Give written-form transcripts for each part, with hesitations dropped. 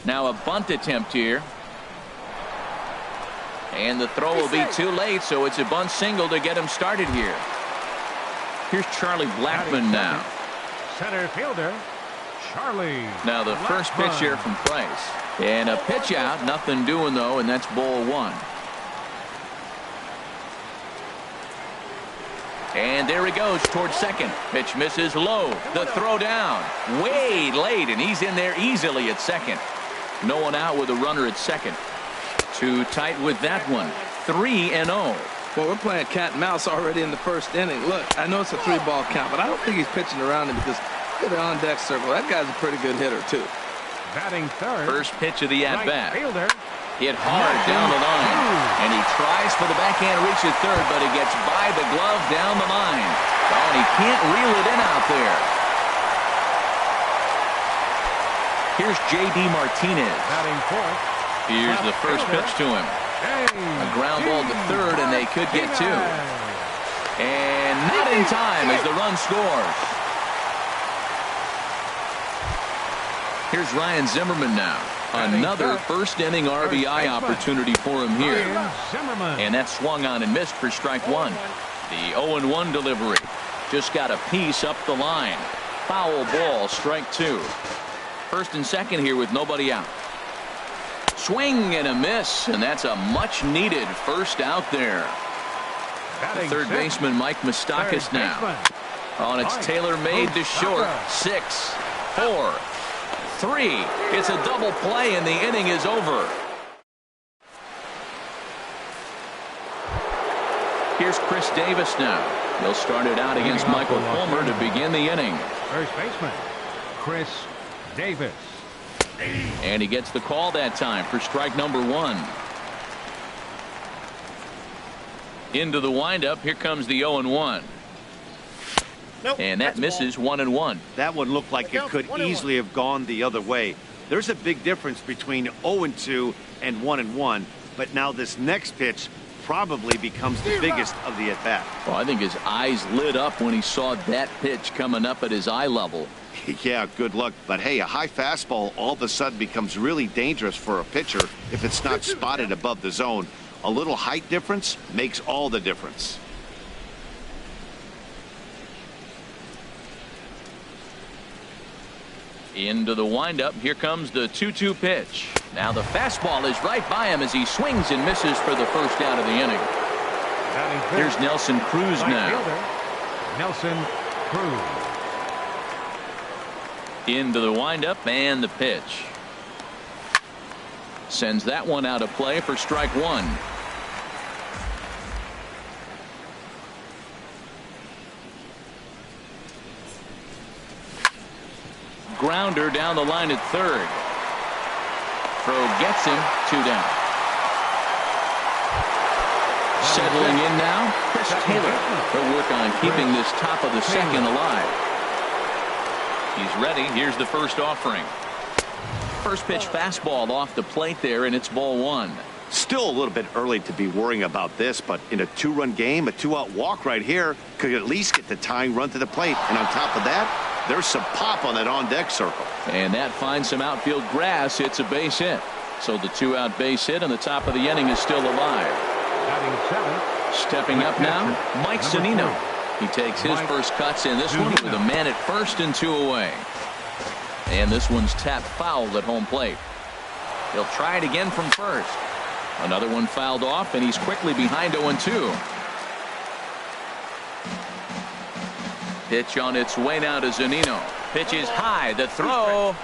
Now a bunt attempt here. And the throw will be too late, so it's a bunt single to get him started here. Here's Charlie Blackmon now. Center fielder, Charlie. Now the first pitch here from Price. And a pitch out, nothing doing though, and that's ball one. And there he goes towards second. Pitch misses low. The throw down. Way late, and he's in there easily at second. No one out with a runner at second. Too tight with that one. 3-0. Well, we're playing cat and mouse already in the first inning. Look, I know it's a 3-ball count, but I don't think he's pitching around him because look at the on-deck circle. That guy's a pretty good hitter, too. Batting third. First pitch of the at-bat. Fielder. Hit hard down the line. And he tries for the backhand reach at third, but it gets by the glove down the line. Oh, and he can't reel it in out there. Here's J.D. Martinez. Batting fourth. Here's the first pitch to him. A ground ball to third, and they could get two. And not in time as the run scores. Here's Ryan Zimmerman now. Another first inning RBI opportunity for him here. And that swung on and missed for strike one. The 0-1 delivery. Just got a piece up the line. Foul ball, strike two. First and second here with nobody out. Swing and a miss, and that's a much needed first out there. Third baseman Mike Moustakas now. Oh, and it's Taylor made to short. 6, 4, 3. It's a double play, and the inning is over. Here's Chris Davis now. He'll start it out against Michael Fulmer to begin the inning. First baseman Chris Davis. And he gets the call that time for strike number one. Into the windup. Here comes the 0-1. Nope, and that misses 1-1. That one looked like it could easily have gone the other way. There's a big difference between 0-2 and 1-1. But now this next pitch probably becomes the biggest of the at-bat. Well, I think his eyes lit up when he saw that pitch coming up at his eye level. Yeah, good luck. But hey, a high fastball all of a sudden becomes really dangerous for a pitcher if it's not spotted above the zone. A little height difference makes all the difference. Into the windup. Here comes the 2-2 pitch. Now the fastball is right by him as he swings and misses for the first out of the inning. Here's Nelson Cruz now. Nelson Cruz. Into the windup and the pitch. Sends that one out of play for strike one. Grounder down the line at third. Throw gets him, 2 down. Settling in now, Chris Taylor. He'll work on keeping this top of the second alive. He's ready. Here's the first offering. First pitch fastball off the plate there, and it's ball one. Still a little bit early to be worrying about this, but in a 2-run game, a 2-out walk right here could at least get the tying run to the plate. And on top of that, there's some pop on that on-deck circle. And that finds some outfield grass. It's a base hit. So the 2-out base hit on the top of the inning is still alive. Stepping up now, Mike Zunino. He takes his first cuts in this one with a man at first and 2 away. And this one's tapped foul at home plate. He'll try it again from first. Another one fouled off, and he's quickly behind 0-2. Pitch on its way now to Zunino. Pitch is high. The throw.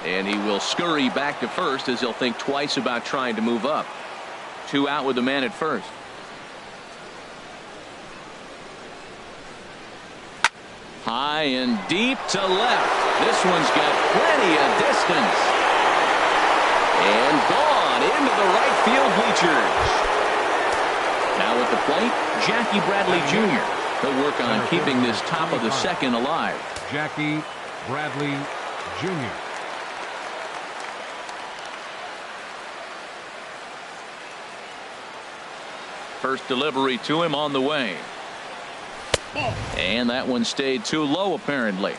And he will scurry back to first as he'll think twice about trying to move up. 2 out with the man at first. High and deep to left. This one's got plenty of distance. And gone into the right field bleachers. Now at the plate, Jackie Bradley Jr. He'll work on keeping this top of the second alive. Jackie Bradley Jr. First delivery to him on the way. And that one stayed too low apparently.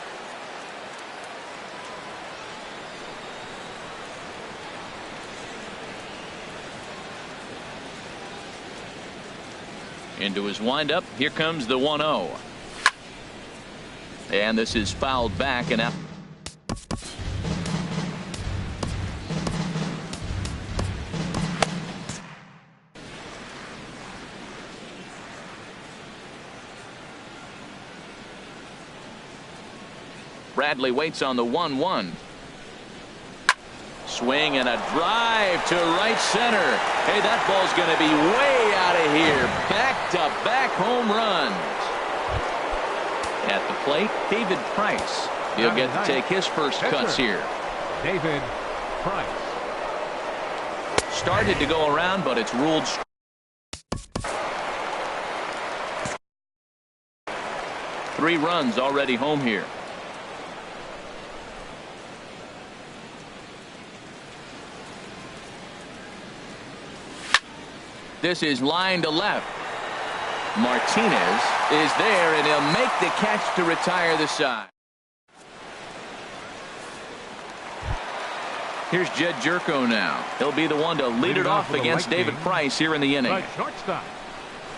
Into his windup. Here comes the 1-0. And this is fouled back and out. Bradley waits on the 1-1. Swing and a drive to right center. Hey, that ball's going to be way out of here. Back-to-back home runs. At the plate, David Price. He'll get to take his first cuts here. David Price. Started to go around, but it's ruled. 3 runs already home here. This is line to left. Martinez is there, and he'll make the catch to retire the side. Here's Jed Jerko now. He'll be the one to lead it off against David Price here in the inning. The shortstop,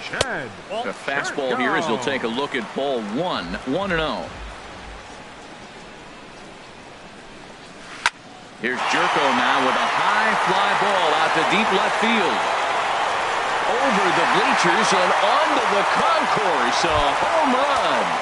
Jed. A fastball here as he'll take a look at ball 1, 1-0. Here's Jerko now with a high fly ball out to deep left field. Over the bleachers and onto the concourse. A home run.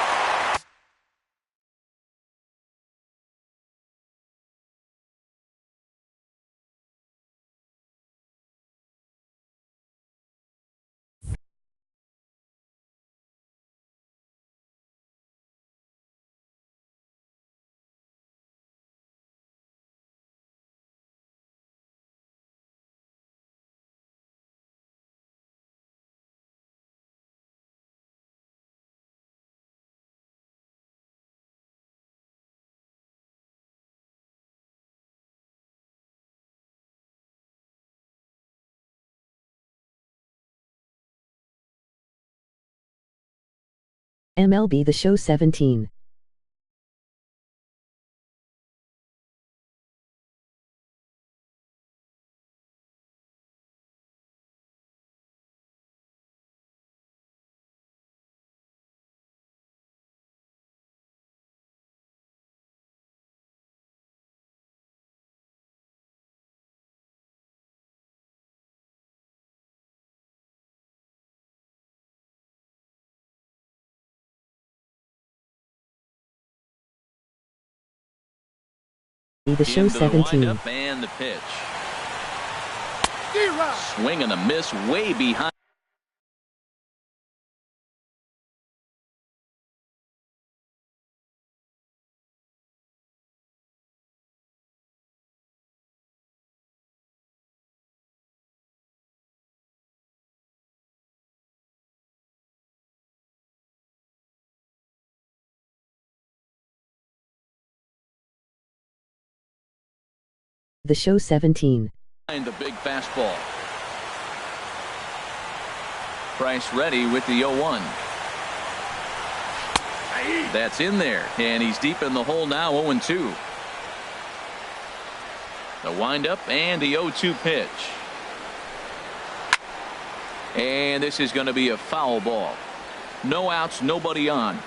MLB The Show 17. The Show 17. And the pitch. Swing and a miss way behind. The Show 17. The big fastball. Price ready with the 0-1. That's in there, and he's deep in the hole now. 0-2. The windup and the 0-2 pitch. And this is going to be a foul ball. No outs, nobody on.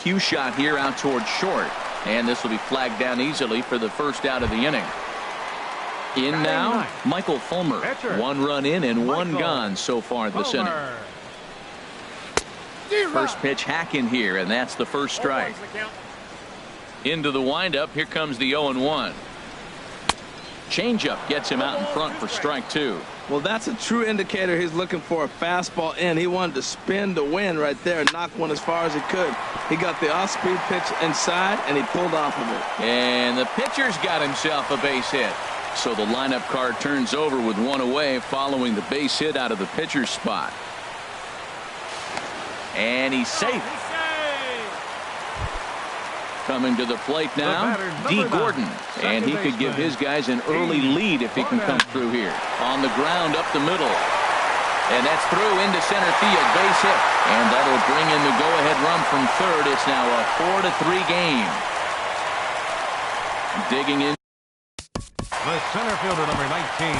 Cue shot here out towards short, and this will be flagged down easily for the first out of the inning. In now, Michael Fulmer. 1 run in and 1 gone so far this inning. First pitch hacking here, and that's the first strike. Into the windup. Here comes the 0-1. Changeup gets him out in front for strike 2. Well, that's a true indicator he's looking for a fastball in. He wanted to spin to win right there and knock one as far as he could. He got the off-speed pitch inside, and he pulled off of it. And the pitcher's got himself a base hit. So the lineup card turns over with 1 away following the base hit out of the pitcher's spot. And he's safe. Coming to the plate now, D. Gordon. And he could give his guys an early lead if he can come through here. On the ground up the middle. And that's through into center field. Base hit. And that'll bring in the go-ahead run from third. It's now a 4-3 game. Digging in. The center fielder, number 19.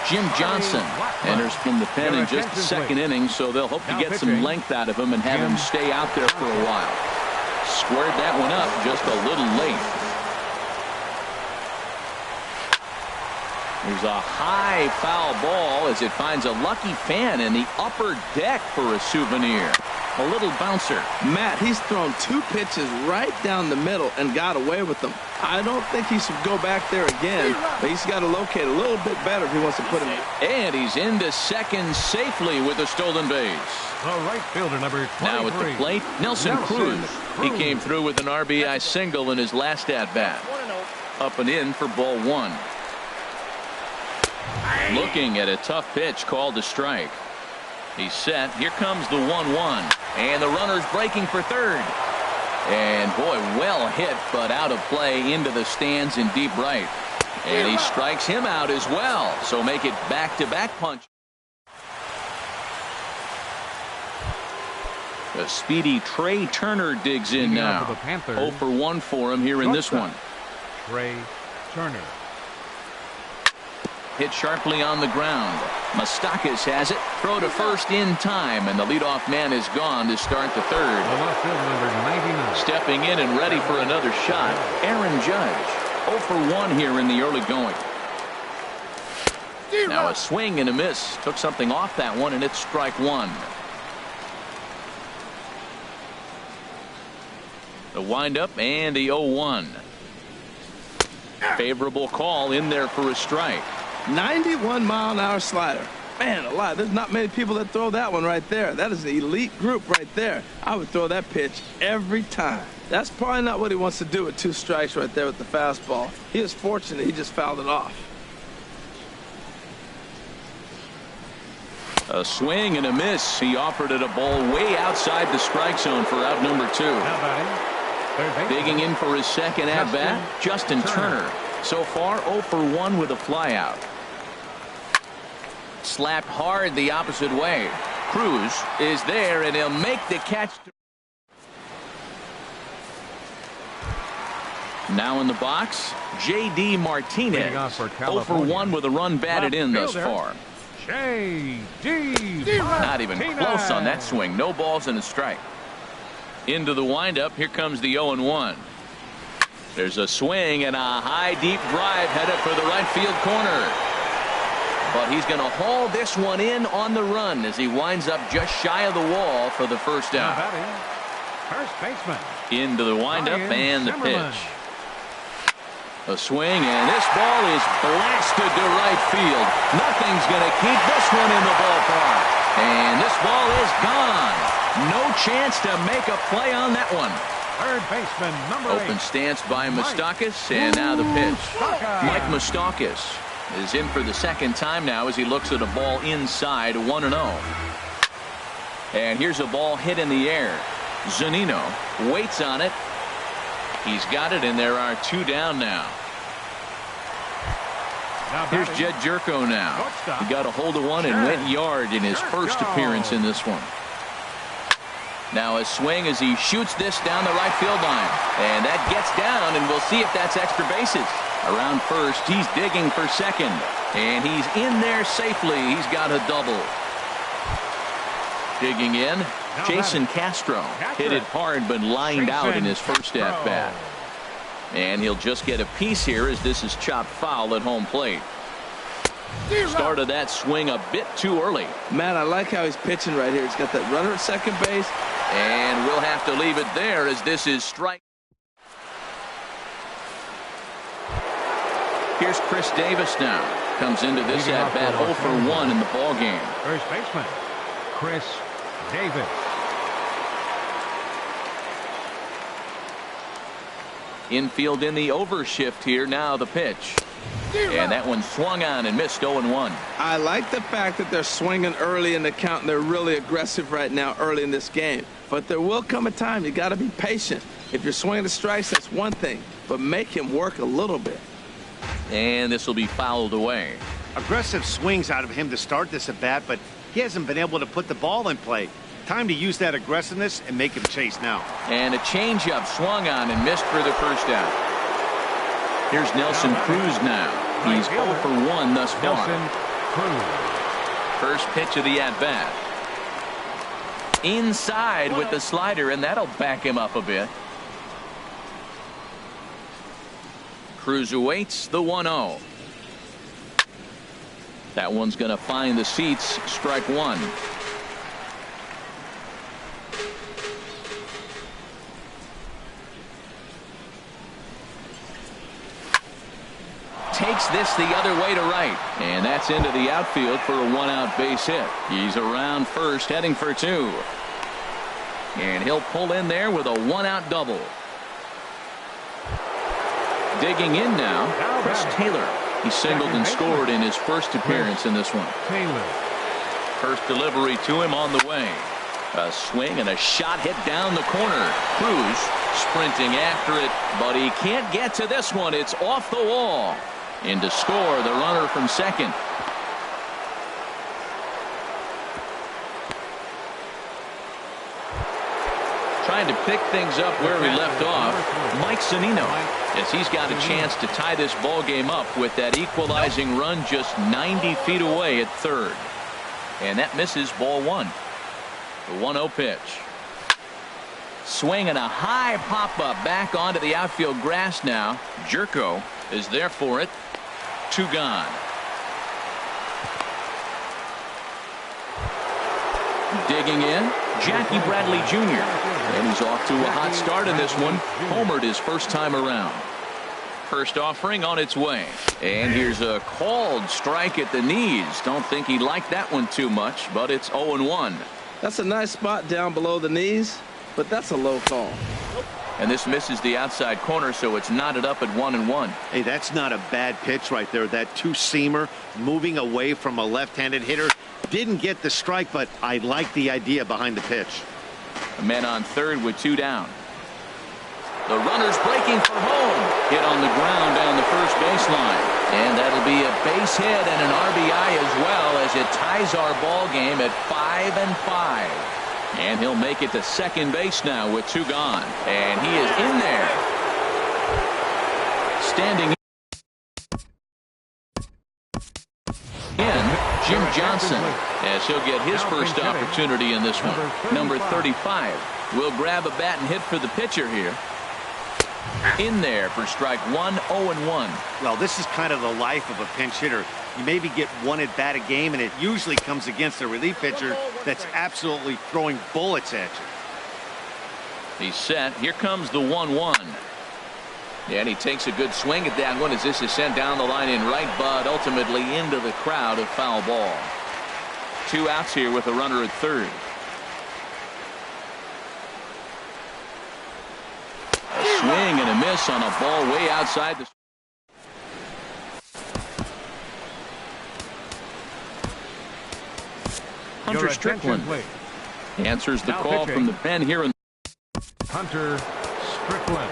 Jim Johnson enters from the pen in just the second inning, so they'll hope to get some length out of him and have him stay out there for a while. Squared that one up just a little late. There's a high foul ball as it finds a lucky fan in the upper deck for a souvenir. A little bouncer. Matt, he's thrown 2 pitches right down the middle and got away with them. I don't think he should go back there again, but he's got to locate a little bit better if he wants to put him in. And he's into second safely with a stolen base. The right fielder, number 23. Now at the plate, Nelson Cruz. He came through with an RBI single in his last at-bat. Up and in for ball 1. Looking at a tough pitch called a strike. He's set. Here comes the 1-1. And the runner's breaking for third. And boy, well hit, but out of play into the stands in deep right. And he strikes him out as well. So make it back-to-back punch. The speedy Trey Turner digs in now. 0 for 1 for him here in this one. Trey Turner. Hit sharply on the ground. Moustakas has it. Throw to first in time, and the leadoff man is gone to start the third. The left fielder, number 99. Stepping in and ready for another shot, Aaron Judge. 0 for 1 here in the early going. Now a swing and a miss. Took something off that one, and it's strike 1. The windup and the 0-1. Favorable call in there for a strike. 91-mile-an-hour slider. Man alive, there's not many people that throw that one right there. That is an elite group right there. I would throw that pitch every time. That's probably not what he wants to do with 2 strikes right there with the fastball. He was fortunate he just fouled it off. A swing and a miss. He offered it a ball way outside the strike zone for out number 2. Now batting, Digging in for his second at-bat, Justin Turner. So far 0 for 1 with a flyout. Slapped hard the opposite way. Cruz is there, and he'll make the catch. Now in the box, J.D. Martinez. 0 for 1 with a run batted in thus far. J.D. Not even close on that swing. No balls and a strike. Into the windup. Here comes the 0-1. There's a swing and a high deep drive headed for the right field corner. But he's going to haul this one in on the run as he winds up just shy of the wall for the first out. First baseman. Into the windup and the pitch. A swing, and this ball is blasted to right field. Nothing's going to keep this one in the ballpark. And this ball is gone. No chance to make a play on that one. Third baseman, number 8. Open stance by Moustakas, and now the pitch. Mike Moustakas is in for the second time now as he looks at a ball inside 1-0. And here's a ball hit in the air. Zunino waits on it. He's got it, and there are 2 down now. Here's Jed Jerko now. He got a hold of one and went yard in his first appearance in this one. Now a swing as he shoots this down the right field line. And that gets down, and we'll see if that's extra bases. Around first, he's digging for second. And he's in there safely. He's got a double. Digging in, Jason Castro. Hit it hard but lined out in his first at-bat. And he'll just get a piece here as this is chopped foul at home plate. Started that swing a bit too early. Man, I like how he's pitching right here. He's got that runner at second base. And we'll have to leave it there as this is strike. Here's Chris Davis now. Comes into this at-bat 0 for 1 in the ball game. First baseman, Chris Davis. Infield in the overshift here. Now the pitch. And that one swung on and missed 0-1. I like the fact that they're swinging early in the count, and they're really aggressive right now early in this game. But there will come a time you got to be patient. If you're swinging the strikes, that's one thing. But make him work a little bit. And this will be fouled away. Aggressive swings out of him to start this at bat, but he hasn't been able to put the ball in play. Time to use that aggressiveness and make him chase now. And a changeup swung on and missed for the first out. Here's Nelson Cruz now. He's 0 for 1 thus far. Nelson Cruz. First pitch of the at-bat. Inside with the slider, and that'll back him up a bit. Cruz awaits the 1-0. That one's going to find the seats. Strike one. Takes this the other way to right, and that's into the outfield for a one-out base hit. He's around first, heading for two, and he'll pull in there with a one-out double. Digging in now, Chris Taylor. He singled and scored in his first appearance in this one. Taylor. First delivery to him on the way. A swing and a shot hit down the corner. Cruz sprinting after it, but he can't get to this one. It's off the wall. In to score, the runner from second. Trying to pick things up where we left off, Mike Zunino, as he's got a chance to tie this ball game up with that equalizing run just 90 feet away at third. And that misses ball one. The 1-0 pitch. Swing and a high pop-up back onto the outfield grass now. Jerko is there for it. Two gone. Digging in, Jackie Bradley Jr. And he's off to a hot start in this one. Homered his first time around. First offering on its way. And here's a called strike at the knees. Don't think he liked that one too much, but it's 0-1. That's a nice spot down below the knees, but that's a low call. And this misses the outside corner, so it's knotted up at 1-1. Hey, that's not a bad pitch right there. That two-seamer moving away from a left-handed hitter. Didn't get the strike, but I like the idea behind the pitch. A man on third with two down. The runner's breaking for home. Hit on the ground down the first baseline. And that'll be a base hit and an RBI as well, as it ties our ball game at 5-5. And he'll make it to second base now with two gone. And he is in there. Standing in, Jim Johnson, as he'll get his first opportunity in this one. Number 35 will grab a bat and hit for the pitcher here. In there for strike one, 0-1. Well, this is kind of the life of a pinch hitter. You maybe get one at bat a game, and it usually comes against a relief pitcher that's absolutely throwing bullets at you. He's set. Here comes the 1-1. And he takes a good swing at that one as this is sent down the line in right, but ultimately into the crowd of foul ball. Two outs here with a runner at third. A swing and a miss on a ball way outside the. Hunter Strickland answers the call from the pen here. Hunter Strickland.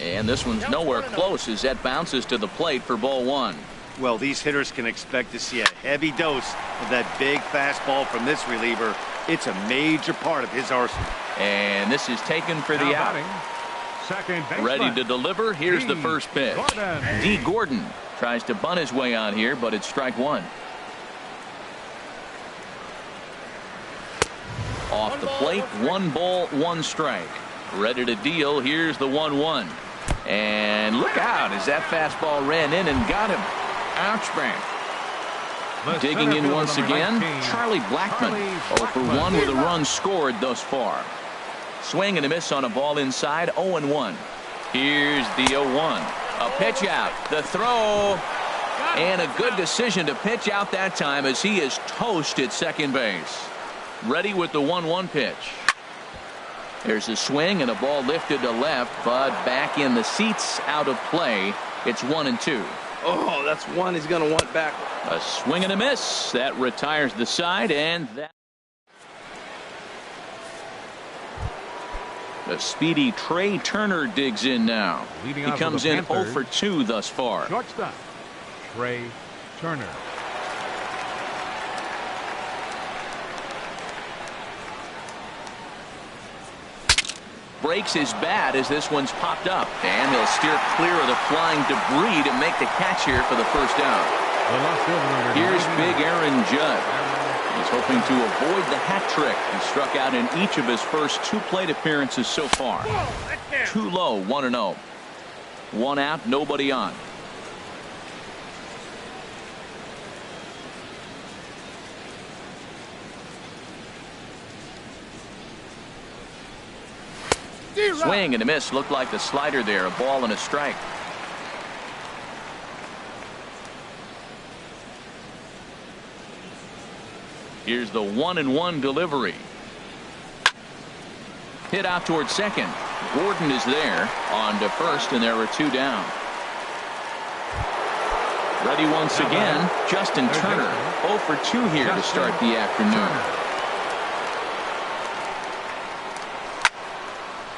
And this one's nowhere close as that bounces to the plate for ball one. Well, these hitters can expect to see a heavy dose of that big fastball from this reliever. It's a major part of his arsenal. And this is taken for the out. Second baseman. Ready to deliver. Here's the first pitch. D. Gordon tries to bunt his way on here, but it's strike one. Off the plate, 1 ball, 1 strike. Ready to deal. Here's the 1-1. And look out as that fastball ran in and got him. Ouch, man. Digging in once again, Charlie Blackmon. 0 for 1 with a run scored thus far. Swing and a miss on a ball inside, 0-1. Here's the 0-1. A pitch out. The throw. And a good decision to pitch out that time as he is toast at second base. Ready with the 1-1 pitch. There's a swing and a ball lifted to left, but back in the seats, out of play. It's 1-2. Oh, that's one he's going to want back. A swing and a miss. That retires the side, and that. The speedy Trey Turner digs in now. Leading He off for comes the in 0 Panthers. for 2 thus far. Shortstop, Trey Turner. Breaks his bat as this one's popped up. And he'll steer clear of the flying debris to make the catch here for the first out. The left fielder, number Here's 99. big Aaron Judd. He's hoping to avoid the hat trick. He struck out in each of his first 2 plate appearances so far. Too low, 1-0. 1 out, nobody on. Swing and a miss. Looked like the slider there. A ball and a strike. Here's the 1-1 delivery. Hit out towards second. Gordon is there on to first, and there are 2 down. Ready once again, Justin Turner. 0 for 2 here to start the afternoon.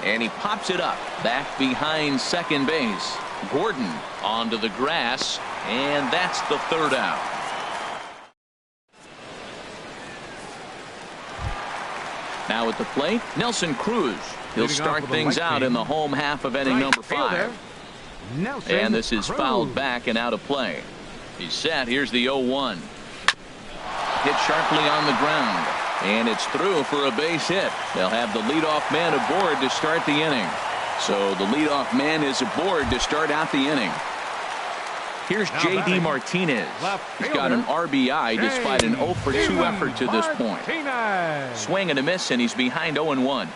And he pops it up back behind second base. Gordon onto the grass, and that's the 3rd out. Now at the plate, Nelson Cruz. He'll start things out in the home half of inning number 5. And this is fouled back and out of play. He's set. Here's the 0-1. Hit sharply on the ground. And it's through for a base hit. They'll have the leadoff man aboard to start the inning. So the leadoff man is aboard to start out the inning. Here's J.D. Martinez. He's got an RBI despite an 0 for 2 effort to this point. Swing and a miss, and he's behind 0-1.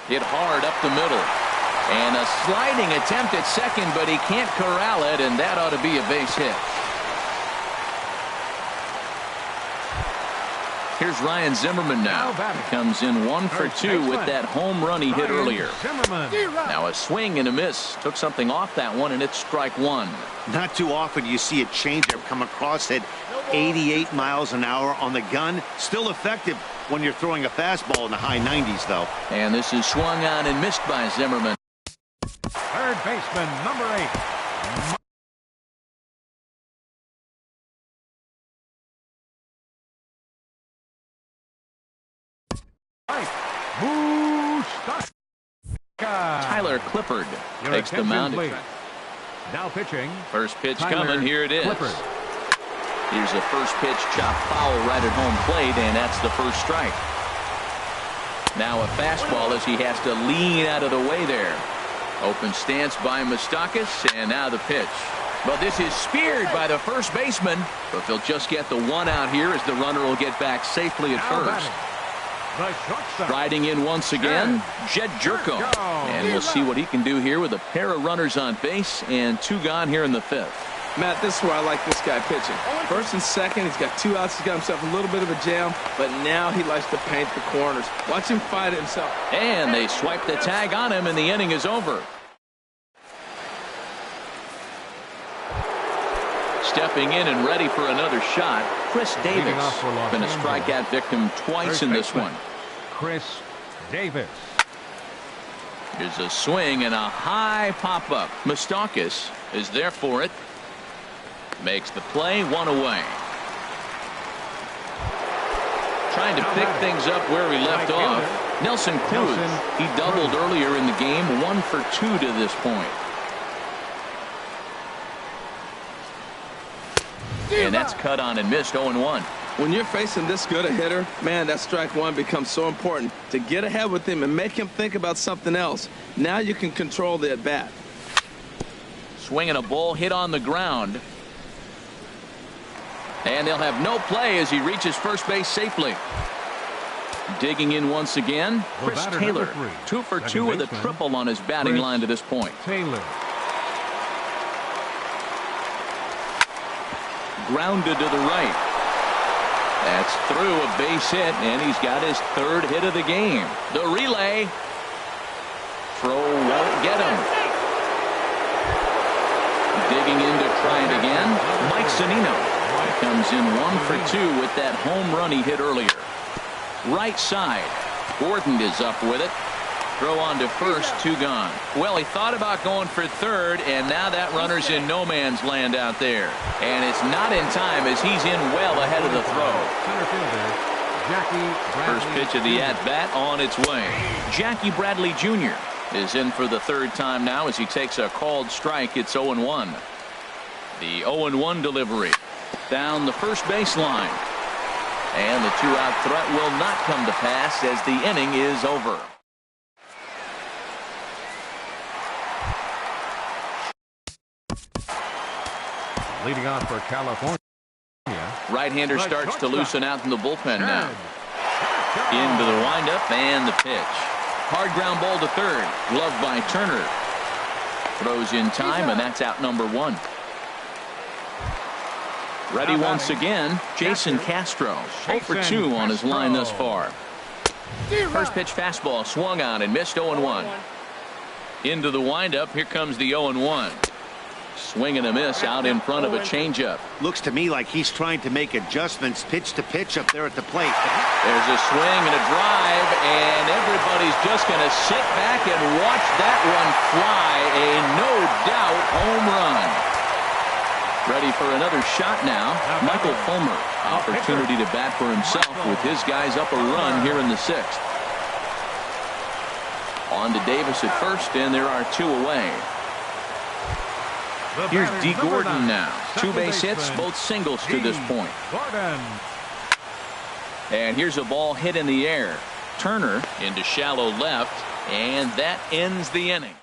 Hit hard up the middle. And a sliding attempt at second, but he can't corral it, and that ought to be a base hit. Here's Ryan Zimmerman now. He comes in 1 for 2 with that home run he hit earlier. Now a swing and a miss. Took something off that one, and it's strike 1. Not too often you see a changeup come across at 88 miles an hour on the gun. Still effective when you're throwing a fastball in the high 90s, though. And this is swung on and missed by Zimmerman. Third baseman, number 8. Tyler Clippard takes the mound. Now pitching. First pitch Tyler coming. Here it is. Clippard. Here's a first pitch chop foul right at home plate, and that's the first strike. Now a fastball as he has to lean out of the way there. Open stance by Moustakas, and now the pitch. But this is speared by the first baseman, but they'll just get the 1 out here as the runner will get back safely at first. Riding in once again, Jed Jerko. And we'll see what he can do here with a pair of runners on base and 2 gone here in the 5th. Matt, this is where I like this guy pitching. First and second, he's got 2 outs. He's got himself a little bit of a jam, but now he likes to paint the corners. Watch him fight it himself. And they swipe the tag on him, and the inning is over. Stepping in and ready for another shot, Chris Davis. Been a strikeout victim twice in this one. Chris Davis. Here's a swing and a high pop-up. Moustakas is there for it. Makes the play, 1 away. Trying to pick things up where we left off. Nelson Cruz. He doubled earlier in the game, 1 for 2 to this point. And that's cut on and missed. 0-1. When you're facing this good a hitter, man, that strike 1 becomes so important to get ahead with him and make him think about something else. Now you can control the at bat. Swinging a ball hit on the ground. And they'll have no play as he reaches first base safely. Digging in once again, Chris Taylor. 2 for 2 with a triple on his batting line to this point. Taylor. Grounded to the right. That's through a base hit, and he's got his 3rd hit of the game. The relay. Throw won't get him. Digging in to try it again. Mike Zunino comes in 1 for 2 with that home run he hit earlier. Right side. Gordon is up with it. Throw on to first, 2 gone. Well, he thought about going for third, and now that runner's in no man's land out there. And it's not in time as he's in well ahead of the throw. Center fielder, Jackie Bradley First pitch of the at-bat on its way. Jackie Bradley Jr. is in for the 3rd time now as he takes a called strike. It's 0-1. The 0-1 delivery down the first baseline. And the 2-out threat will not come to pass as the inning is over. leading off for California. Right-hander starts to loosen out in the bullpen now. Into the windup and the pitch. Hard ground ball to third. Gloved by Turner. Throws in time, and that's out number 1. Ready once again, Jason Castro. 0 for 2 on his line thus far. First pitch fastball swung on and missed. 0-1. Into the windup. Here comes the 0-1. Swing and a miss out in front of a changeup. Looks to me like he's trying to make adjustments pitch to pitch up there at the plate. There's a swing and a drive, and everybody's just going to sit back and watch that one fly. A no-doubt home run. Ready for another shot now. Michael Fulmer. Opportunity to bat for himself with his guys up a run here in the 6th. On to Davis at first, and there are 2 away. Here's D. Gordon now. 2 base hits, both singles to this point. And here's a ball hit in the air. Turner into shallow left, and that ends the inning.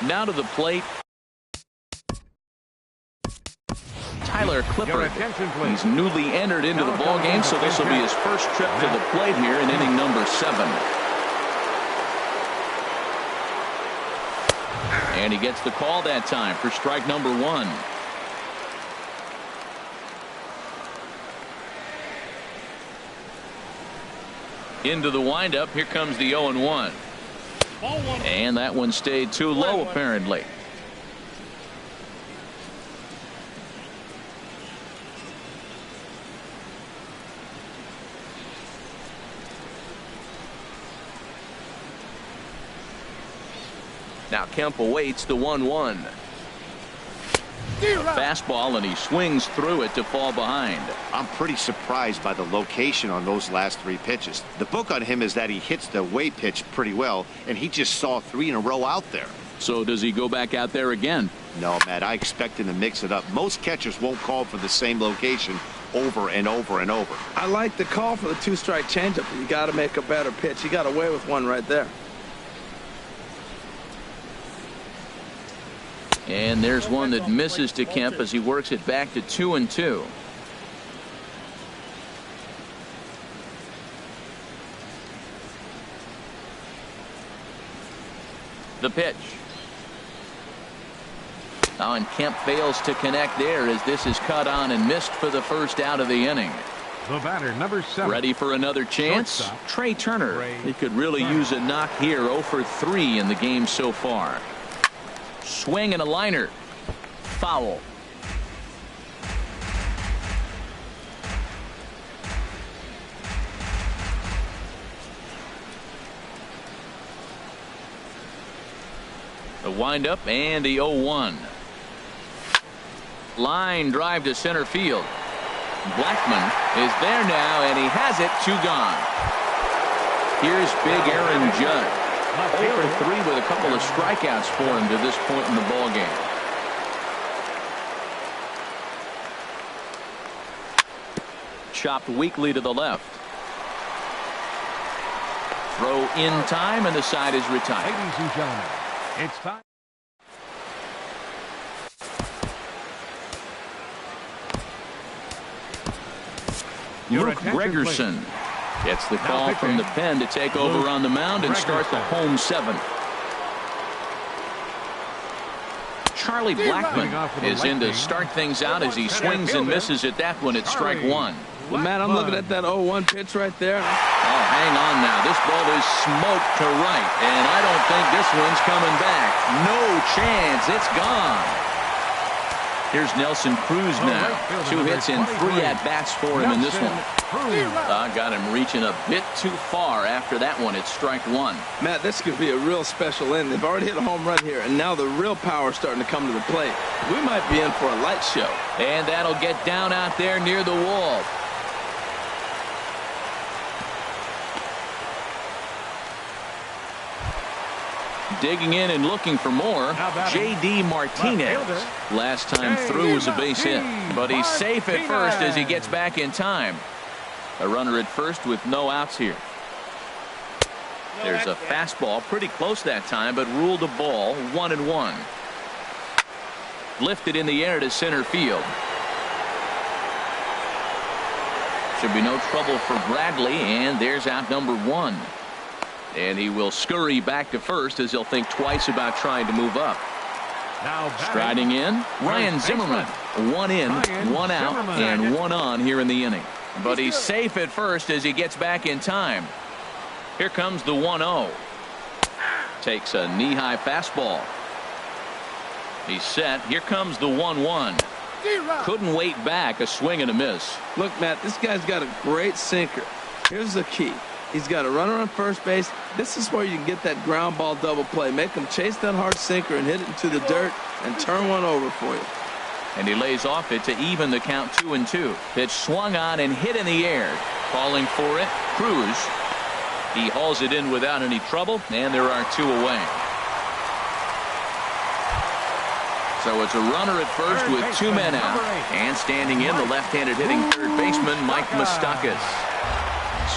Now to the plate, Tyler Clippard. He's newly entered into the ballgame, so this will be his first trip to the plate here in inning number 7. And he gets the call that time for strike number 1. Into the windup. Here comes the 0-1. And that one stayed too low, apparently. Now Kemp awaits the 1-1. Fastball, and he swings through it to fall behind. I'm pretty surprised by the location on those last 3 pitches. The book on him is that he hits the away pitch pretty well, and he just saw 3 in a row out there. So does he go back out there again? No, Matt, I expect him to mix it up. Most catchers won't call for the same location over and over and over. I like the call for the 2-strike changeup. You got to make a better pitch. He got away with one right there. And there's one that misses to Kemp as he works it back to 2-2. The pitch. Now, and Kemp fails to connect there as this is cut on and missed for the first out of the inning. The batter, number 7. Ready for another chance? Trey Turner. He could really use a knock here. 0 for 3 in the game so far. Swing and a liner. Foul. The windup and the 0-1. Line drive to center field. Blackman is there now, and he has it. 2 gone. Here's big Aaron Judge. 0 for 3 with a couple of strikeouts for him to this point in the ballgame. Chopped weakly to the left. Throw in time, and the side is retired. Ladies and gentlemen, it's time. Luke Gregerson gets the call from the pen to take over on the mound and start the home 7th. Charlie Blackman is in to start things out as he swings and misses at that one at strike 1. Well, Matt, I'm looking at that 0-1 pitch right there. Oh, hang on now. This ball is smoked to right, and I don't think this one's coming back. No chance. It's gone. Here's Nelson Cruz now. 2 hits and 3 at-bats for him in this one. Got him reaching a bit too far after that one. It's strike 1. Matt, this could be a real special inning. They've already hit a home run here, and now the real power is starting to come to the plate. We might be in for a light show. And that'll get down out there near the wall. Digging in and looking for more, J.D. Martinez. Last time through was a base hit, but he's safe at first as he gets back in time. A runner at first with no outs here. There's a fastball pretty close that time, but ruled a ball. 1-1. Lifted in the air to center field. Should be no trouble for Bradley, and there's out number 1. And he will scurry back to first as he'll think twice about trying to move up. Striding in, Ryan Zimmerman. 1 in, 1 out, and 1 on here in the inning. But he's safe at first as he gets back in time. Here comes the 1-0. Takes a knee-high fastball. He's set. Here comes the 1-1. Couldn't wait back. A swing and a miss. Look, Matt, this guy's got a great sinker. Here's the key. He's got a runner on first base. This is where you can get that ground ball double play. Make him chase that hard sinker and hit it into the dirt and turn one over for you. And he lays off it to even the count 2-2. Pitch swung on and hit in the air. Calling for it, Cruz. He hauls it in without any trouble, and there are 2 away. So it's a runner at first with 2 men out. And standing in, the left-handed hitting third baseman, Mike Moustakas.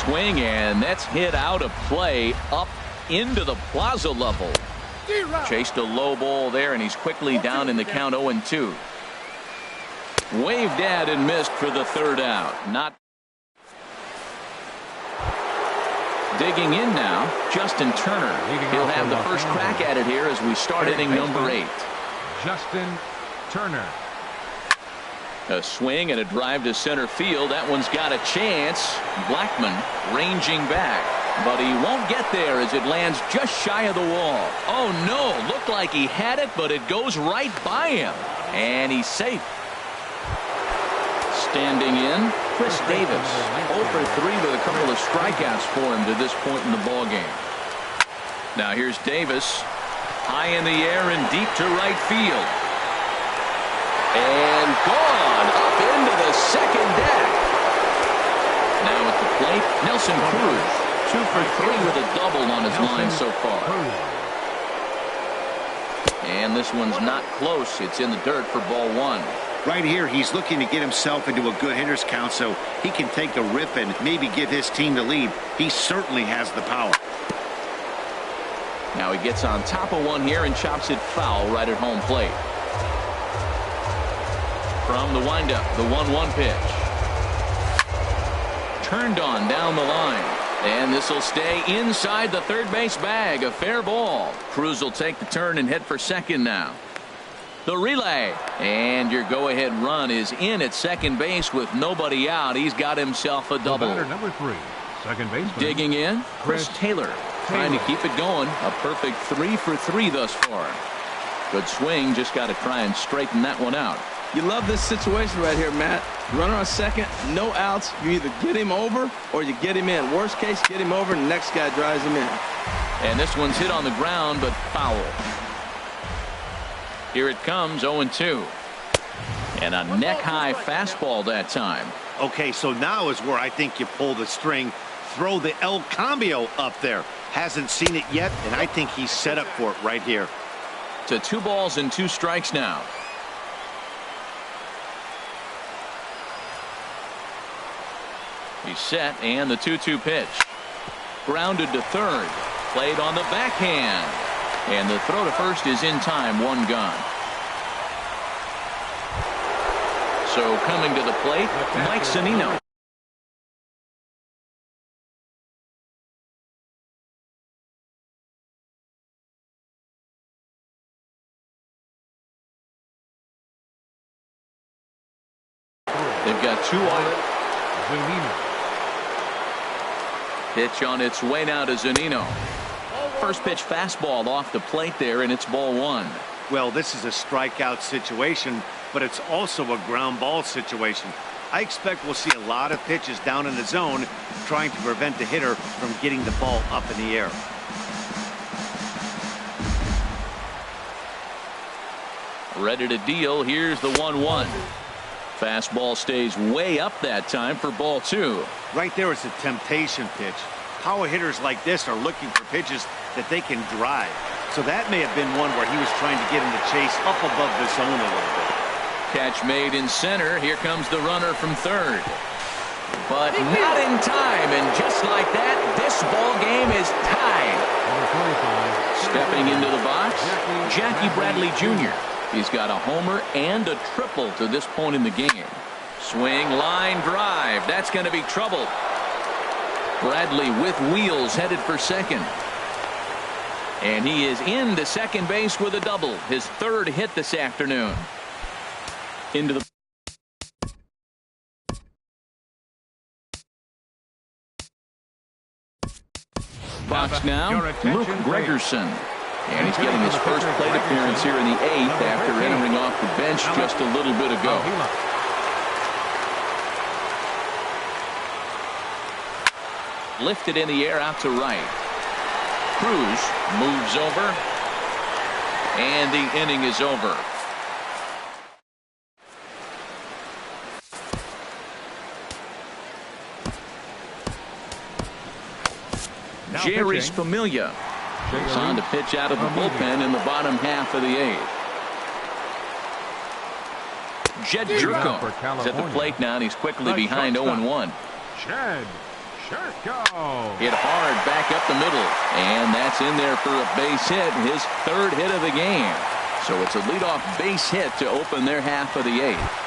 Swing, and that's hit out of play up into the plaza level. Chased a low ball there, and he's quickly down in the count 0-2. Waved at and missed for the 3rd out. Not digging in now, Justin Turner. He'll have the first crack at it here as we start inning number 8. Justin Turner. A swing and a drive to center field. That one's got a chance. Blackman ranging back, but he won't get there as it lands just shy of the wall. Oh no, looked like he had it, but it goes right by him, and he's safe. Standing in, Chris Davis. 0 for 3 with a couple of strikeouts for him to this point in the ball game. Now here's Davis, high in the air and deep to right field. And gone up into the second deck. Now at the plate, Nelson Cruz. 2 for 3 with a double on his line so far. And this one's not close. It's in the dirt for ball 1. Right here, he's looking to get himself into a good hitter's count so he can take the rip and maybe give his team the lead. He certainly has the power. Now he gets on top of one here and chops it foul right at home plate. From the windup, the 1-1 pitch. Turned on down the line. And this will stay inside the third base bag. A fair ball. Cruz will take the turn and head for second now. The relay. And your go-ahead run is in at second base with nobody out. He's got himself a double. Number 3, second baseman. Digging in, Chris Taylor. Trying to keep it going. A perfect 3 for 3 thus far. Good swing. Just got to try and straighten that one out. You love this situation right here, Matt. Runner on second, no outs. You either get him over or you get him in. Worst case, get him over and the next guy drives him in. And this one's hit on the ground, but foul. Here it comes, 0-2. And a neck-high fastball that time. Okay, so now is where I think you pull the string. Throw the El Cambio up there. Hasn't seen it yet, and I think he's set up for it right here. To 2 balls and 2 strikes now. He's set, and the 2-2 pitch. Grounded to third. Played on the backhand. And the throw to first is in time. 1 gone. So coming to the plate, Mike Zunino. They've got 2 out. Pitch on its way now to Zunino. First pitch fastball off the plate there, and it's ball 1. Well, this is a strikeout situation, but it's also a ground ball situation. I expect we'll see a lot of pitches down in the zone trying to prevent the hitter from getting the ball up in the air. Ready to deal. Here's the 1-1. Fastball stays way up that time for ball 2. Right there is a temptation pitch. Power hitters like this are looking for pitches that they can drive. So that may have been one where he was trying to get in the chase up above the zone a little bit. Catch made in center. Here comes the runner from third. But not in time. And just like that, this ball game is tied. Stepping into the box, Jackie Bradley Jr. He's got a homer and a triple to this point in the game. Swing, line drive. That's going to be trouble. Bradley with wheels headed for second. And he is into second base with a double. His third hit this afternoon. Into the box now, Luke Gregerson. And he's getting his first plate appearance here in the 8th after entering off the bench just a little bit ago. Lifted in the air out to right. Cruz moves over. And the inning is over. Jerry's Familia is on to pitch out of the bullpen in the bottom half of the 8th. Jed Jerko is at the plate now, and he's quickly behind 0-1. Jed Jerko. Hit hard back up the middle, and that's in there for a base hit, his third hit of the game. So it's a leadoff base hit to open their half of the 8th.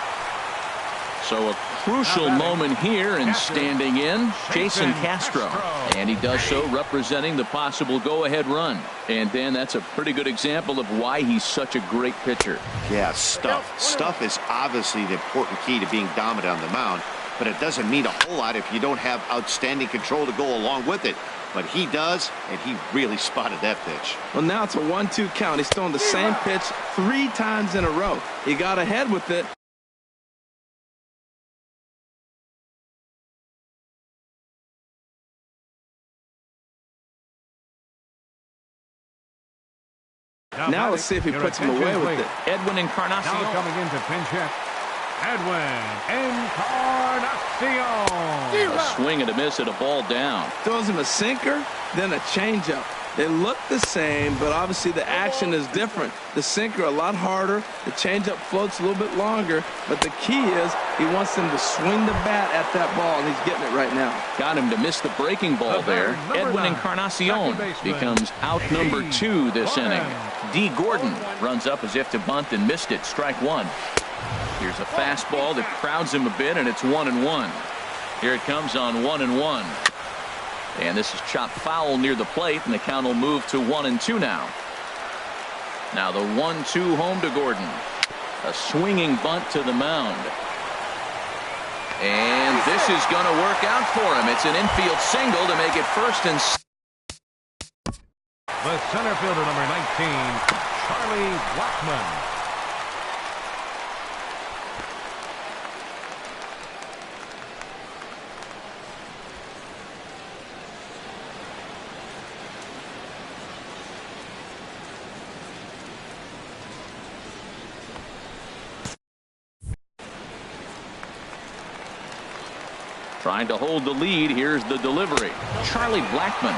So a crucial moment here, and standing in, Jason Castro. And he does so representing the possible go-ahead run. And Dan, that's a pretty good example of why he's such a great pitcher. Yeah, stuff. Stuff is obviously the important key to being dominant on the mound, but it doesn't mean a whole lot if you don't have outstanding control to go along with it. But he does, and he really spotted that pitch. Well, now it's a 1-2 count. He's thrown the same pitch 3 times in a row. He got ahead with it. Now let's see if he puts him away with it. Edwin Encarnacion. Now coming into pinch hit, Edwin Encarnacion. A swing and a miss at a ball down. Throws him a sinker, then a changeup. They look the same, but obviously the action is different. The sinker a lot harder. The changeup floats a little bit longer. But the key is he wants them to swing the bat at that ball, and he's getting it right now. Got him to miss the breaking ball there. Edwin Encarnacion becomes out number 2 this inning. D. Gordon runs up as if to bunt and missed it. Strike 1. Here's a fastball that crowds him a bit, and it's 1-1. Here it comes on 1-1. And this is chopped foul near the plate, and the count will move to 1-2 now. Now the 1-2 home to Gordon. A swinging bunt to the mound. And this is going to work out for him. It's an infield single to make it first and second. The center fielder, number 19, Charlie Blackmon. Trying to hold the lead. Here's the delivery. Charlie Blackmon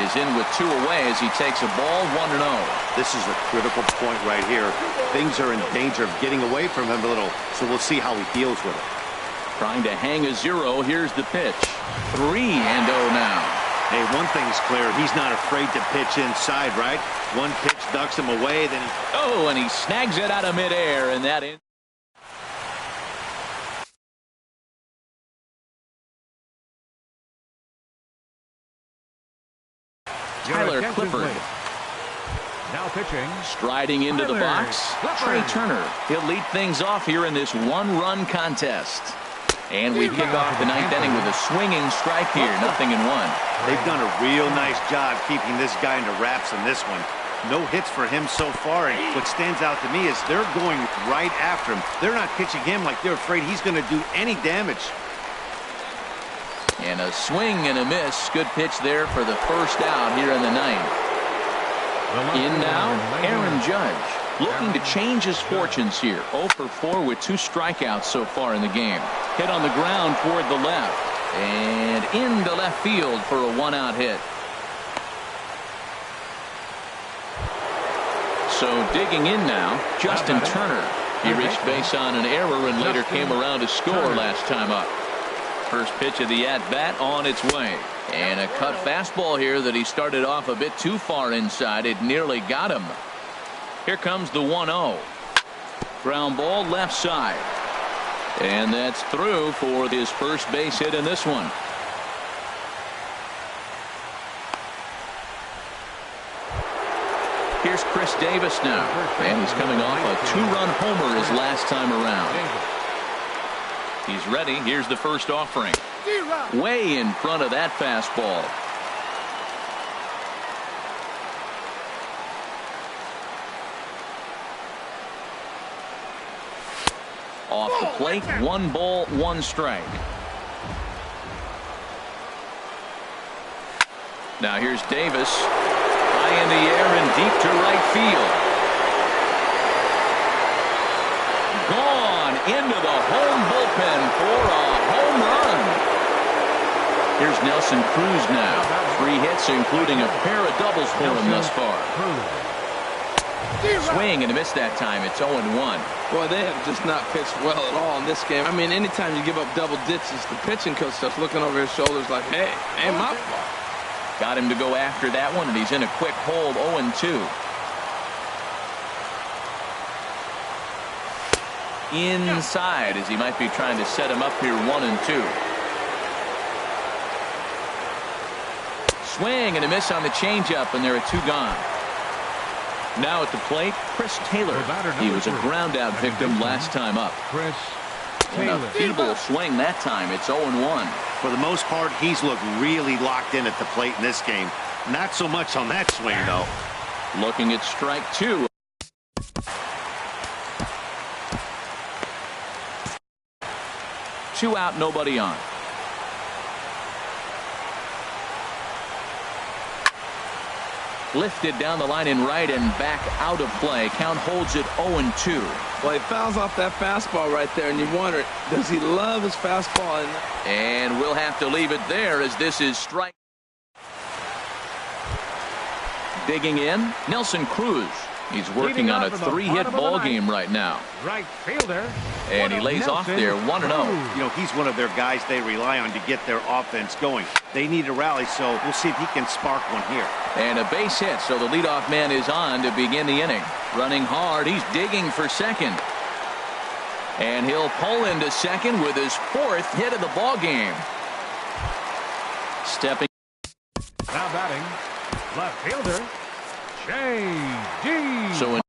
is in with 2 away as he takes a ball 1-0. This is a critical point right here. Things are in danger of getting away from him a little, so we'll see how he deals with it. Trying to hang a 0. Here's the pitch. 3-0 now. Hey, one thing's clear. He's not afraid to pitch inside, right? One pitch ducks him away, then and he snags it out of midair, and that in. Tyler Clifford. Now pitching. Striding into the box. Trey Turner. He'll lead things off here in this 1-run contest. And we kick off the 9th inning with a swinging strike here. 0-1. They've done a real nice job keeping this guy into wraps in this one. No hits for him so far, and what stands out to me is they're going right after him. They're not pitching him like they're afraid he's going to do any damage. And a swing and a miss. Good pitch there for the first out here in the ninth. In now, Aaron Judge. Looking to change his fortunes here. 0 for 4 with 2 strikeouts so far in the game. Hit on the ground toward the left. And into left field for a 1-out hit. So digging in now, Justin Turner. He reached base on an error and later came around to score last time up. First pitch of the at-bat on its way. And a cut fastball here that he started off a bit too far inside. It nearly got him. Here comes the 1-0. Ground ball left side. And that's through for his first base hit in this one. Here's Chris Davis now. And he's coming off a 2-run homer his last time around. He's ready. Here's the first offering. Way in front of that fastball. Off the plate, 1 ball, 1 strike. Now here's Davis. High in the air and deep to right field. Gone into the home bullpen for a home run. Here's Nelson Cruz now. 3 hits, including a pair of doubles for him thus far. Swing and a miss that time. It's 0-1. Boy, they have just not pitched well at all in this game. I mean, anytime you give up double digits, the pitching coach starts looking over his shoulders like, hey, ain't my fault. Got him to go after that one, and he's in a quick hold, 0-2. Inside, as he might be trying to set him up here, 1-2. Swing and a miss on the changeup, and there are 2 gone. Now at the plate, Chris Taylor. He was a ground-out victim last time up. Chris And a feeble swing that time. It's 0-1. For the most part, he's looked really locked in at the plate in this game. Not so much on that swing, though. Looking at strike 2. Two out, nobody on. Lifted down the line in right and back out of play. Count holds it 0-2. Well, he fouls off that fastball right there, and you wonder, does he love his fastball? And we'll have to leave it there as this is strike. Digging in, Nelson Cruz. He's working on a 3-hit ball game right now. Right fielder. And he lays off there 1-0. You know, he's one of their guys they rely on to get their offense going. They need a rally, so we'll see if he can spark one here. And a base hit, so the leadoff man is on to begin the inning. Running hard, he's digging for second. And he'll pull into second with his 4th hit of the ball game. Stepping. Now batting, left fielder, J.D. So in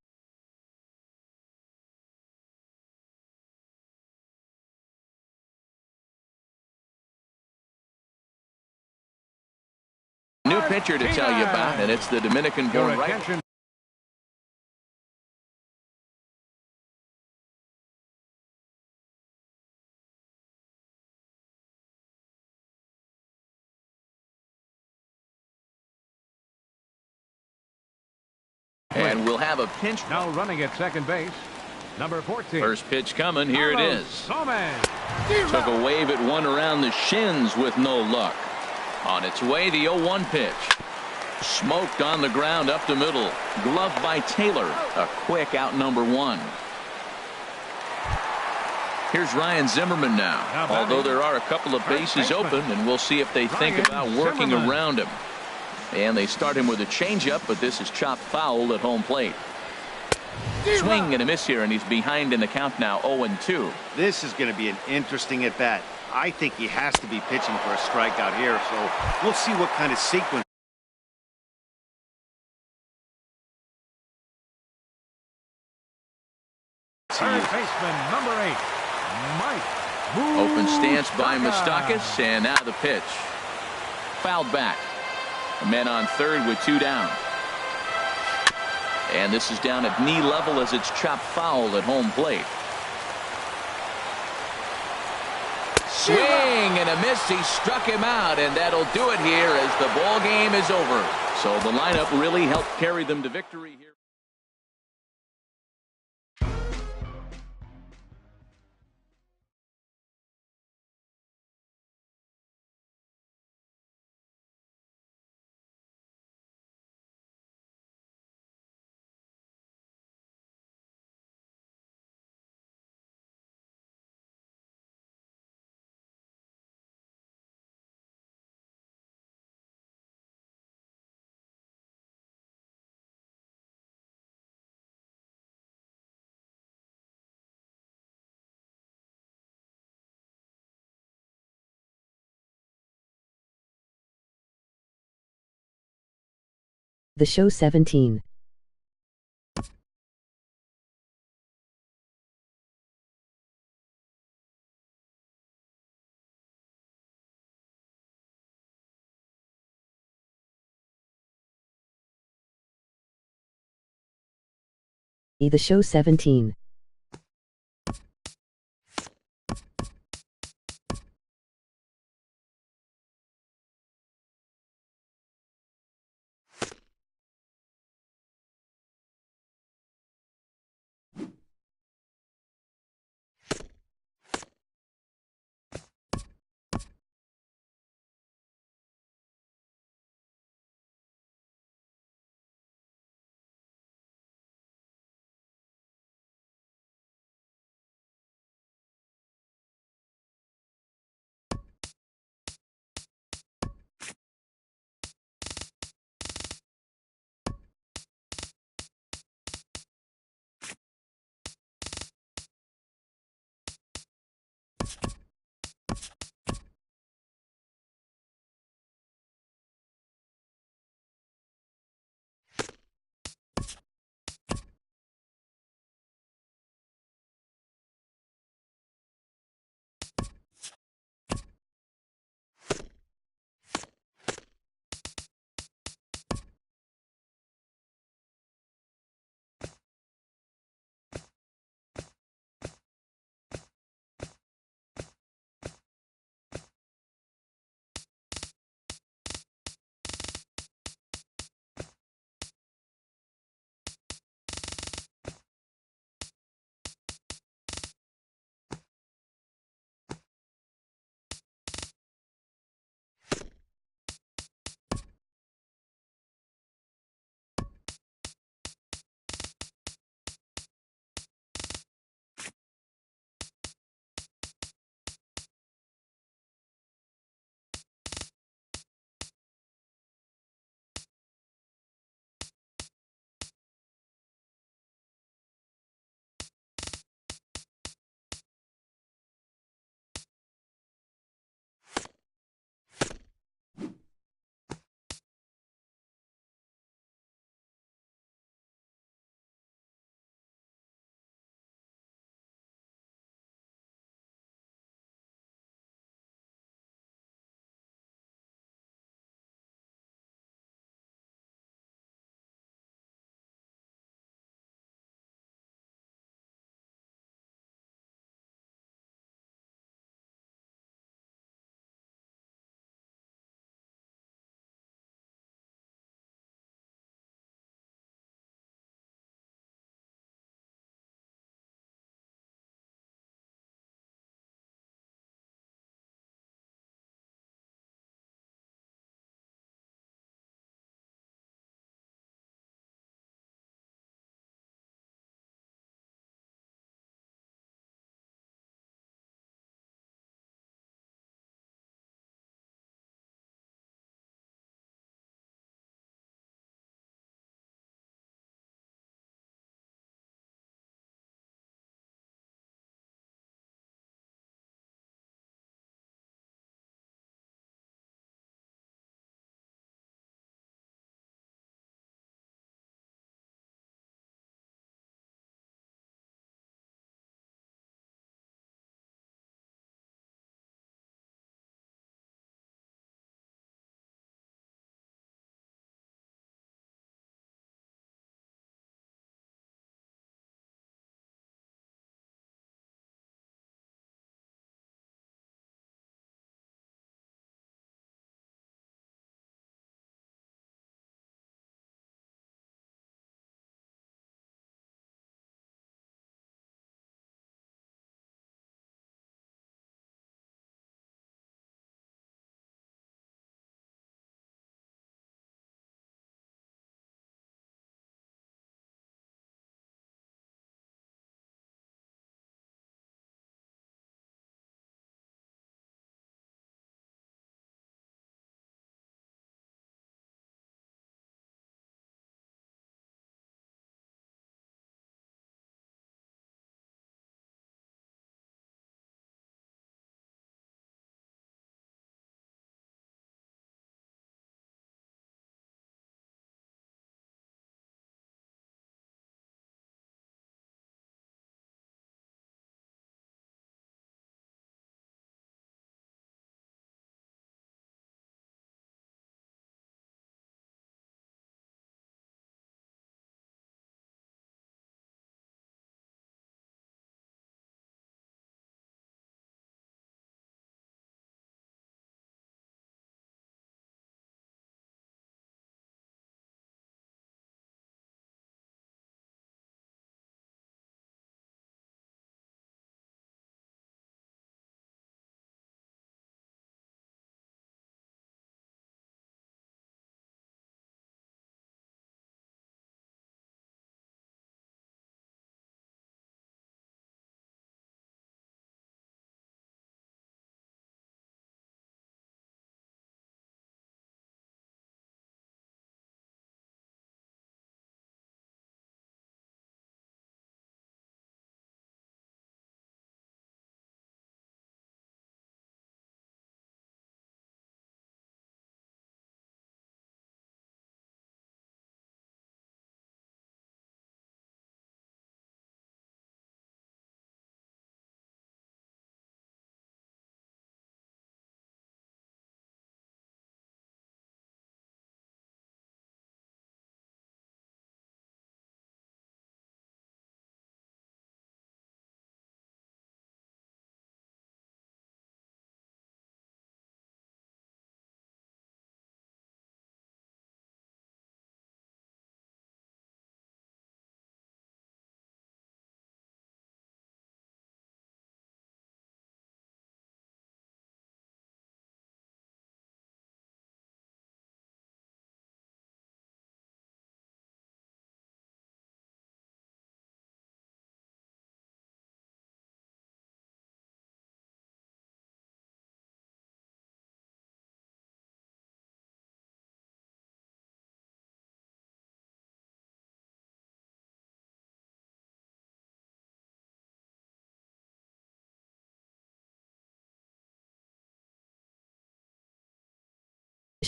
new pitcher to tell you about, and it's the Dominican-born right. And we'll have a pinch. Now running at second base, number 14. First pitch coming. Here it is. Took a wave at one around the shins with no luck. On its way, the 0-1 pitch. Smoked on the ground up the middle. Gloved by Taylor. A quick out, number 1. Here's Ryan Zimmerman now. Although there are a couple of bases open, and we'll see if they think about working around him. And they start him with a changeup, but this is chopped foul at home plate. Swing and a miss here, and he's behind in the count now, 0-2. This is going to be an interesting at bat. I think he has to be pitching for a strikeout here, so we'll see what kind of sequence. Third baseman, number 8, Mike. Open stance by Moustakas, and now the pitch. Fouled back. Men on third with 2 down. And this is down at knee level as it's chopped foul at home plate. Swing and a miss. He struck him out, and that'll do it here as the ball game is over. So the lineup really helped carry them to victory here. The show 17. The show 17.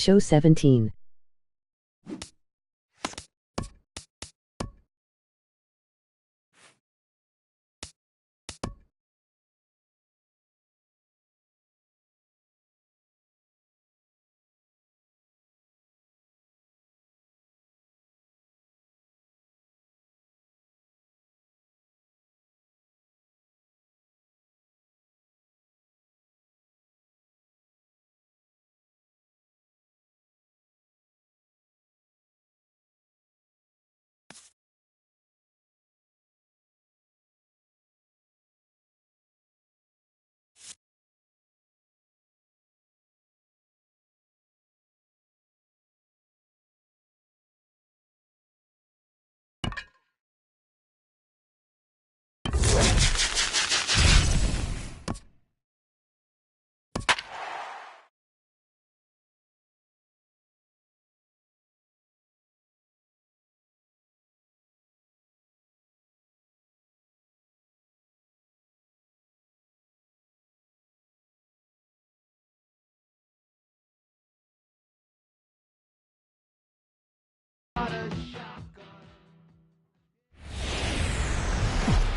show 17.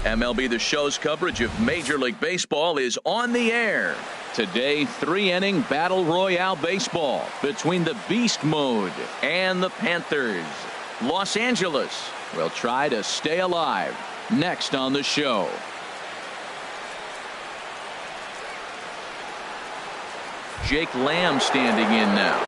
MLB The Show's coverage of Major League Baseball is on the air. Today, 3-inning Battle Royale baseball between the Beast Mode and the Panthers. Los Angeles will try to stay alive. Next on the show. Jake Lamb standing in now.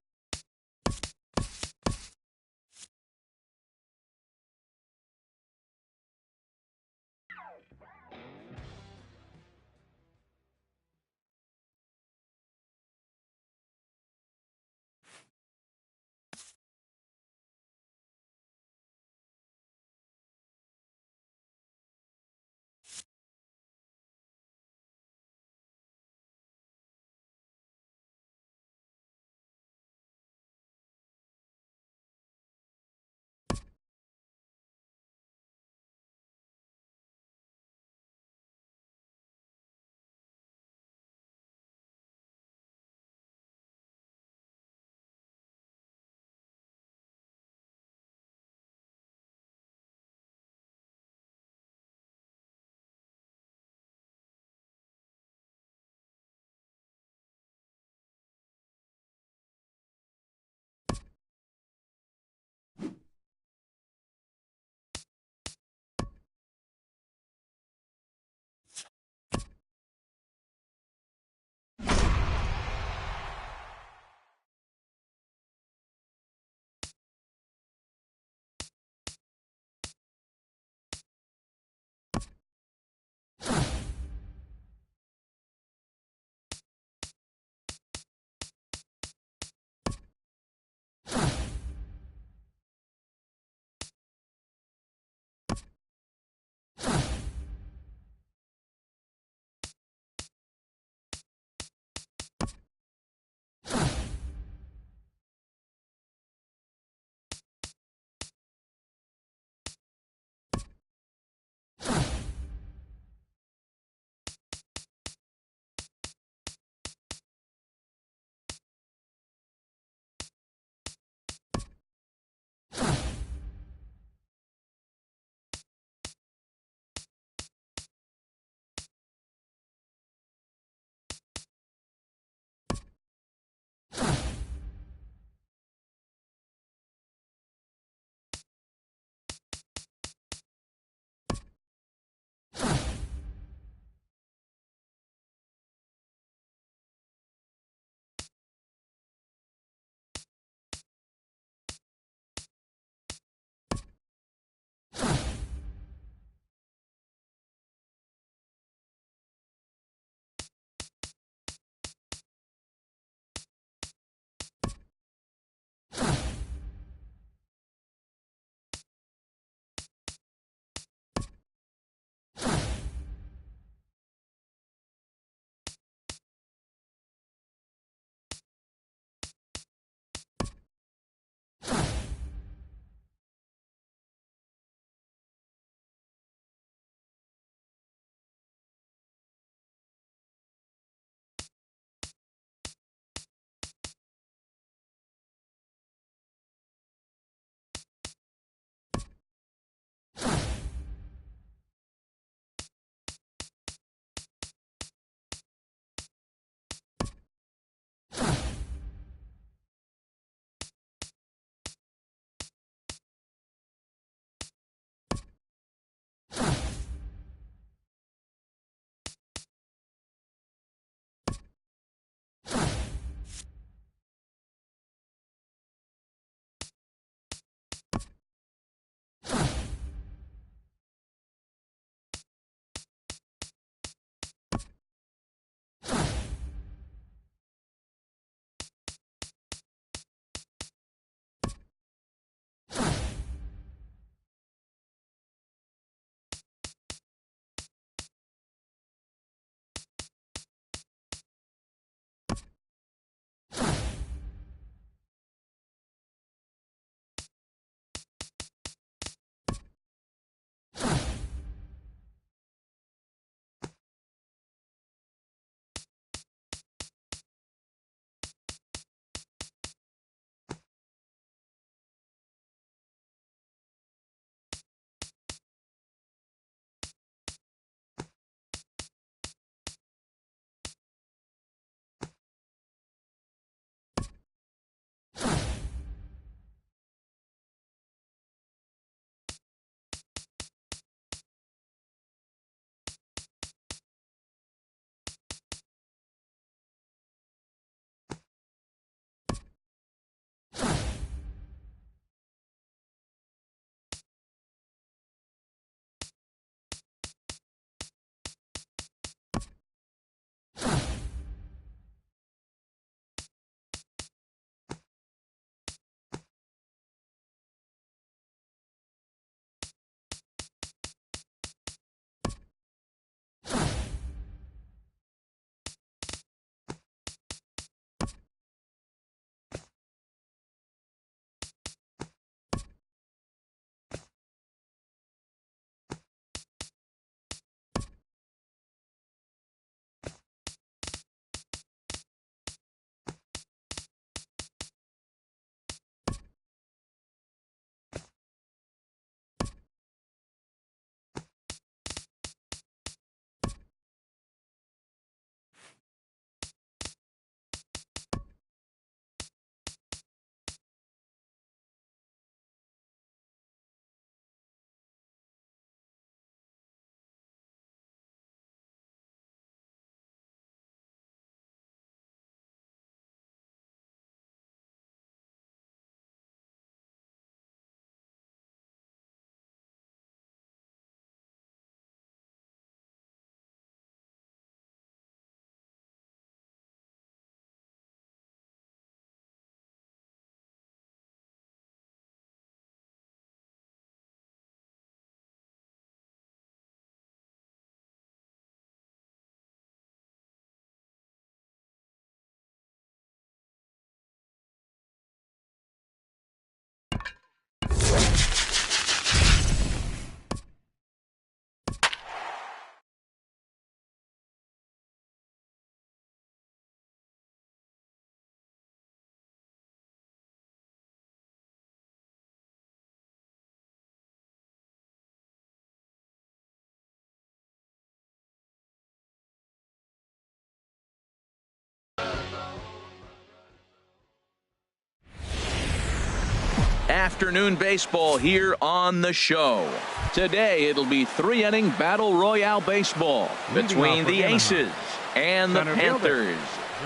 afternoon baseball here on the show. Today it'll be 3-inning battle royale baseball between the Aces and the Panthers.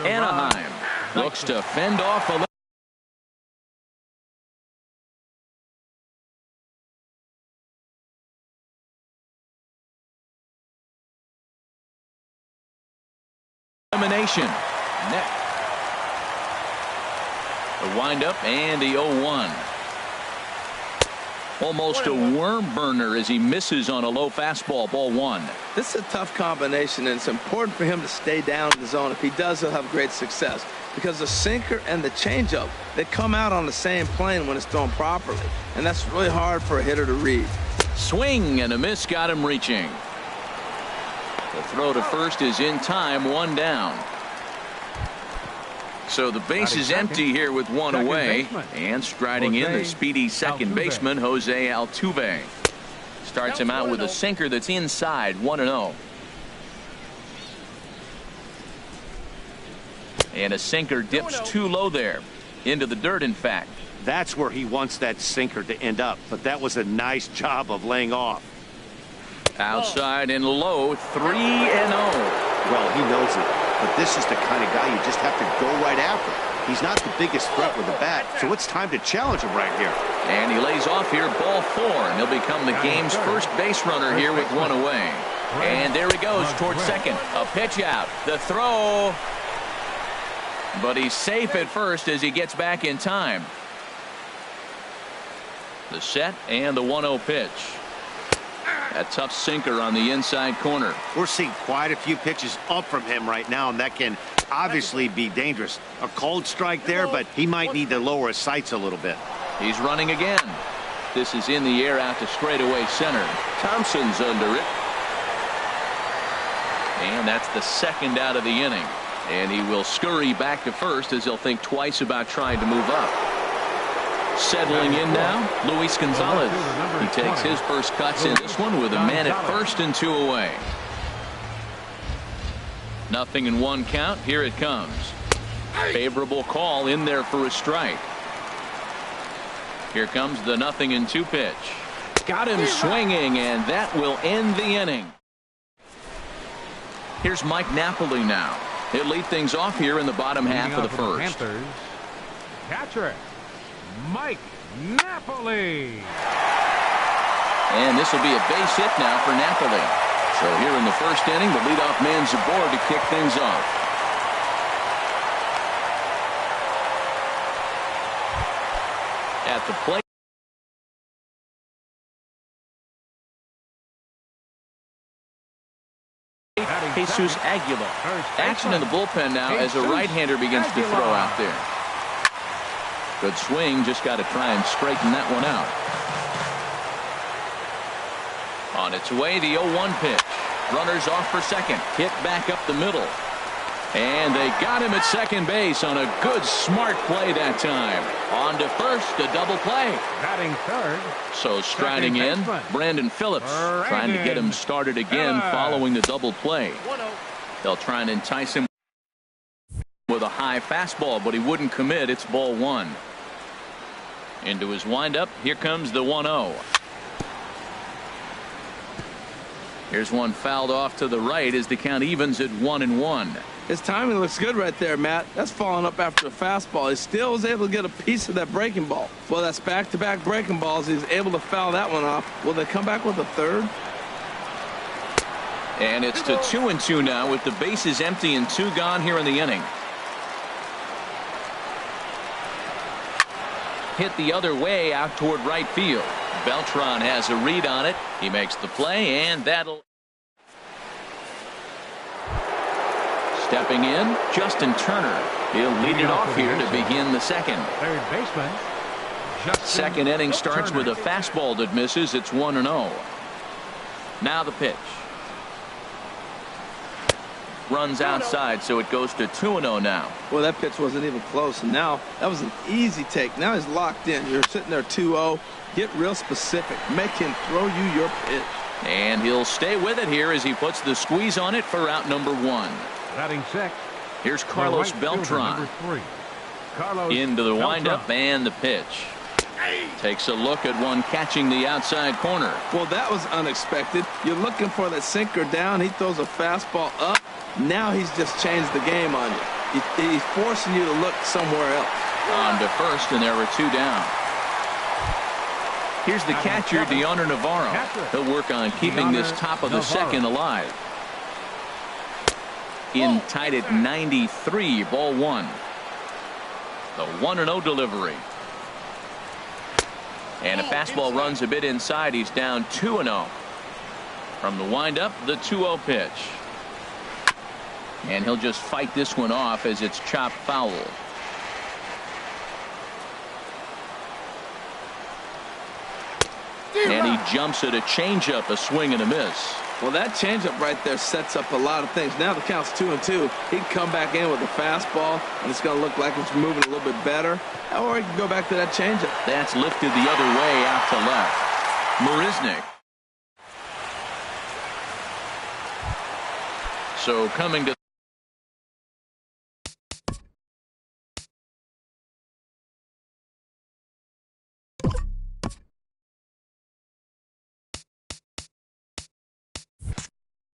Anaheim looks to fend off elimination. Next. The windup and the 0-1. Almost a worm burner as he misses on a low fastball. Ball 1. This is a tough combination, and it's important for him to stay down in the zone. If he does, he'll have great success, because the sinker and the changeup, they come out on the same plane when it's thrown properly, and that's really hard for a hitter to read. Swing and a miss got him reaching. The throw to first is in time, 1 down. So the base is empty here with 1 away, and striding in the speedy second baseman, Jose Altuve. Starts him out with a sinker that's inside, 1-0. And a sinker dips too low there, into the dirt in fact. That's where he wants that sinker to end up, but that was a nice job of laying off. Outside and low, 3-0. Well, he knows it, but this is the kind of guy you just have to go right after. He's not the biggest threat with the bat, so it's time to challenge him right here. And he lays off here, ball 4, and he'll become the game's first base runner here with 1 away. And there he goes towards second. A pitch out. The throw. But he's safe at first as he gets back in time. The set and the 1-0 pitch. A tough sinker on the inside corner. We're seeing quite a few pitches up from him right now, and that can obviously be dangerous. A cold strike there, but he might need to lower his sights a little bit. He's running again. This is in the air out to straightaway center. Thompson's under it. And that's the second out of the inning. And he will scurry back to first as he'll think twice about trying to move up. Settling in now, Luis Gonzalez. He takes his first cuts in this one with a man at first and 2 away. 0-1 count. Here it comes. Favorable call in there for a strike. Here comes the 0-2 pitch. Got him swinging, and that will end the inning. Here's Mike Napoli now. He'll lead things off here in the bottom half of the first. Catcher Mike Napoli. And this will be a base hit now for Napoli. So here in the first inning, the leadoff man's aboard to kick things off. At the plate, Jesus Aguilar. Action in the bullpen now as a right-hander begins to throw out there. Good swing, just got to try and straighten that one out. On its way, the 0-1 pitch. Runners off for second. Hit back up the middle. And they got him at second base on a good, smart play that time. On to first, a double play. Batting third. So striding in, Brandon Phillips trying to get him started again following the double play. They'll try and entice him with a high fastball, but he wouldn't commit. It's ball 1. Into his windup. Here comes the 1-0. Here's one fouled off to the right as the count evens at 1-1. His timing looks good right there, Matt. That's falling up after a fastball. He still was able to get a piece of that breaking ball. Well, that's back-to-back breaking balls. He's able to foul that one off. Will they come back with a third? And it's to 2-2 now with the bases empty and 2 gone here in the inning. Hit the other way out toward right field. Beltran has a read on it. He makes the play, and that'll... Stepping in, Justin Turner. He'll lead it off here to begin the second. Third baseman. Second inning starts with a fastball that misses. It's 1-0. Now the pitch. Runs outside, so it goes to 2-0 now. Well, that pitch wasn't even close, and now that was an easy take. Now he's locked in. You're sitting there 2-0. Get real specific. Make him throw you your pitch. And he'll stay with it here as he puts the squeeze on it for out number 1. Batting sixth. Here's Carlos Beltran. Carlos into the windup and the pitch. Takes a look at one catching the outside corner. Well, that was unexpected. You're looking for that sinker down. He throws a fastball up. Now he's just changed the game on you. He's forcing you to look somewhere else. On to first, and there were two down. Here's the catcher, Deoner Navarro. He'll work on keeping this top of the second alive. In tied at 93, ball one. The 1-0 delivery. And a fastball runs a bit inside. He's down 2-0. From the windup, the 2-0 pitch. And he'll just fight this one off as it's chopped foul. And he jumps at a changeup, a swing and a miss. Well, that changeup right there sets up a lot of things. Now the count's 2-2. He can come back in with a fastball, and it's going to look like it's moving a little bit better. Or he can go back to that changeup. That's lifted the other way out to left. Marisnick. So coming to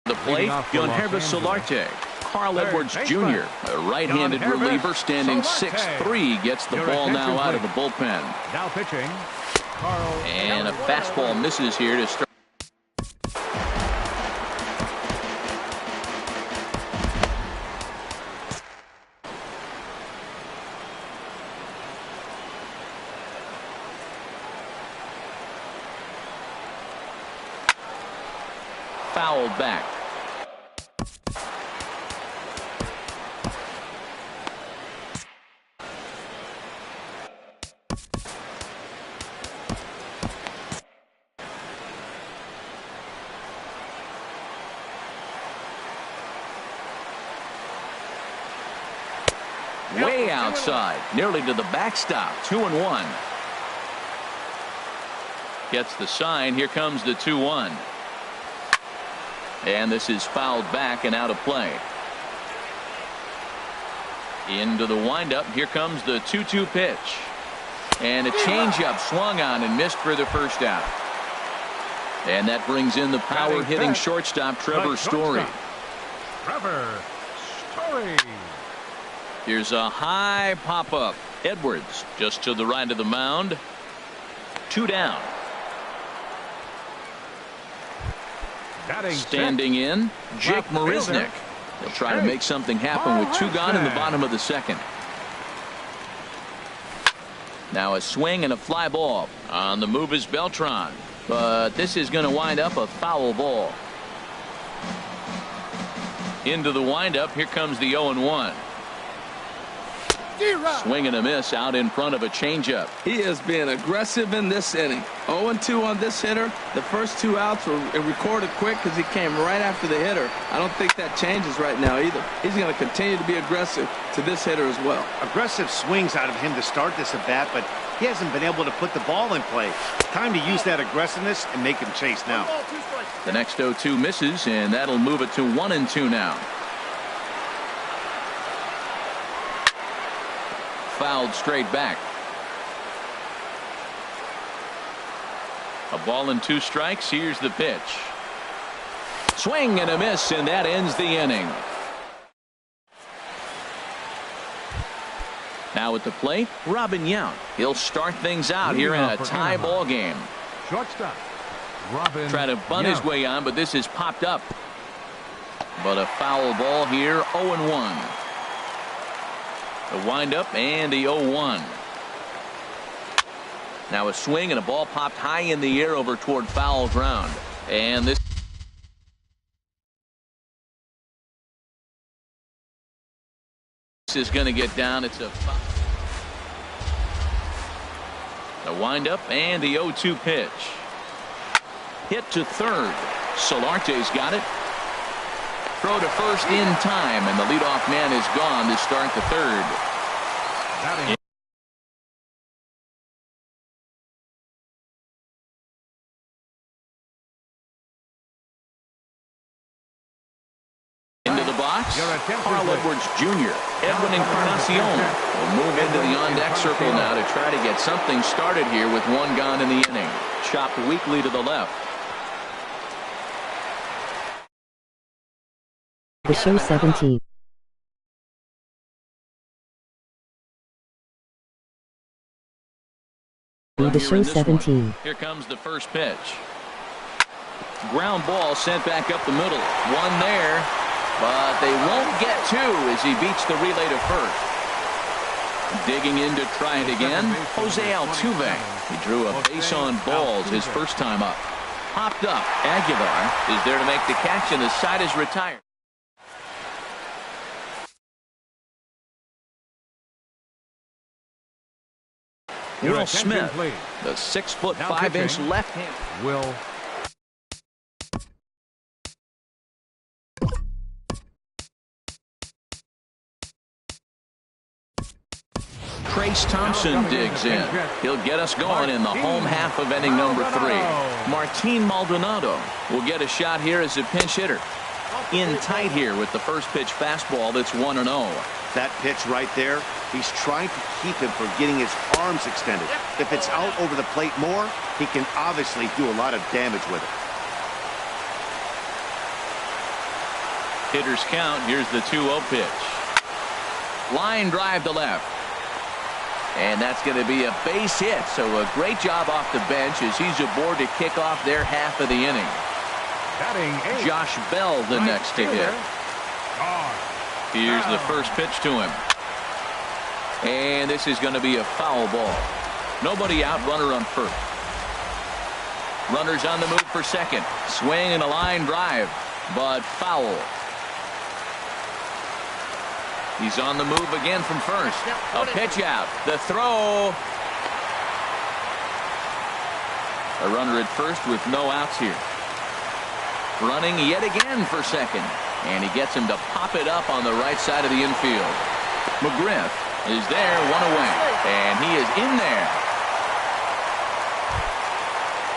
the plate, Yonhervis Solarte. Carl Edwards Jr., a right-handed reliever standing 6'3", gets the ball now out of the bullpen. Now pitching, Carl. And a fastball misses here to start. Fouled back. Way outside, nearly to the backstop. 2-1. Gets the sign. Here comes the 2-1. And this is fouled back and out of play. Into the windup. Here comes the 2-2 pitch. And a changeup swung on and missed for the first out. And that brings in the power hitting shortstop Trevor Story. Trevor Story. Here's a high pop-up. Edwards just to the right of the mound. 2 down. Standing in, Jake Marisnick. He'll try to make something happen with 2 gone in the bottom of the second. Now a swing and a fly ball. On the move is Beltran. But this is going to wind up a foul ball. Into the windup. Here comes the 0-1. Swing and a miss out in front of a changeup. He is being aggressive in this inning. 0-2 on this hitter. The first 2 outs were recorded quick because he came right after the hitter. I don't think that changes right now either. He's going to continue to be aggressive to this hitter as well. Aggressive swings out of him to start this at bat, but he hasn't been able to put the ball in play. Time to use that aggressiveness and make him chase now. The next 0-2 misses, and that'll move it to 1-2 now. Fouled straight back. A ball and 2 strikes. Here's the pitch. Swing and a miss, and that ends the inning. Now at the plate, Robin Yount. He'll start things out here in a tie ball game. Shortstop Robin. Trying to bunt his way on, but this is popped up. But a foul ball here. 0-1. The windup and the 0-1. Now a swing and a ball popped high in the air over toward foul ground. And this is going to get down. It's a foul. The windup and the 0-2 pitch. Hit to third. Solarte's got it. Throw to first in time, and the leadoff man is gone to start the third. Into the box, Carl Edwards Jr., Edwin Encarnacion will move into the on-deck circle now to try to get something started here with one gone in the inning. Chopped weakly to the left. The show 17. The show 17. Here comes the first pitch. Ground ball sent back up the middle. One there, but they won't get two as he beats the relay to first. Digging in to try it again, Jose Altuve. He drew a base on balls his first time up. Popped up. Aguilar is there to make the catch, and the side is retired. Will Smith, the 6'5" left hand. Will. Trace Thompson digs in. He'll get us going in the home half of inning number 3. Martin Maldonado will get a shot here as a pinch hitter. In tight here with the first pitch fastball that's 1-0. That pitch right there, he's trying to keep him from getting his arms extended. If it's out over the plate more, he can obviously do a lot of damage with it. Hitters count. Here's the 2-0 pitch. Line drive to left. And that's going to be a base hit. So a great job off the bench as he's aboard to kick off their half of the inning. Josh Bell the next to hit. Here's the first pitch to him. And this is going to be a foul ball. Nobody out, runner on first. Runners on the move for second. Swing and a line drive, but foul. He's on the move again from first. A pitch out. The throw. A runner at first with no outs here. Running yet again for second. And he gets him to pop it up on the right side of the infield. McGriff is there, one away. And he is in there.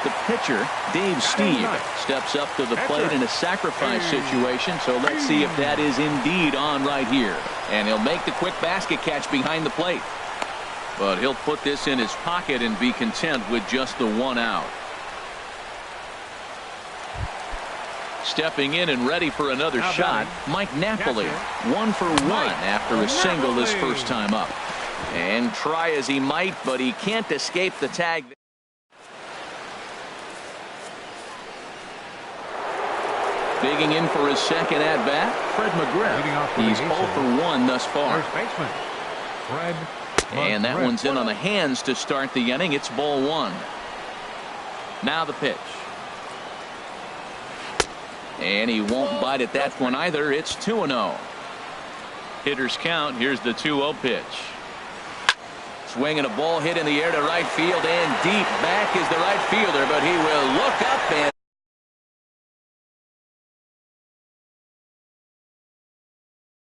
The pitcher, Dave Steve, steps up to the plate in a sacrifice situation. So let's see if that is indeed on right here. And he'll make the quick basket catch behind the plate. But he'll put this in his pocket and be content with just the one out. Stepping in and ready for another shot, Mike Napoli. 1 for 1 after a single his first time up. And try as he might, but he can't escape the tag. Digging in for his second at-bat, Fred McGriff. He's 0 for 1 thus far. And that one's in on the hands to start the inning. It's ball 1. Now the pitch. And he won't bite at that one either. It's 2-0. Hitters count. Here's the 2-0 pitch. Swinging a ball hit in the air to right field and deep. Back is the right fielder, but he will look up and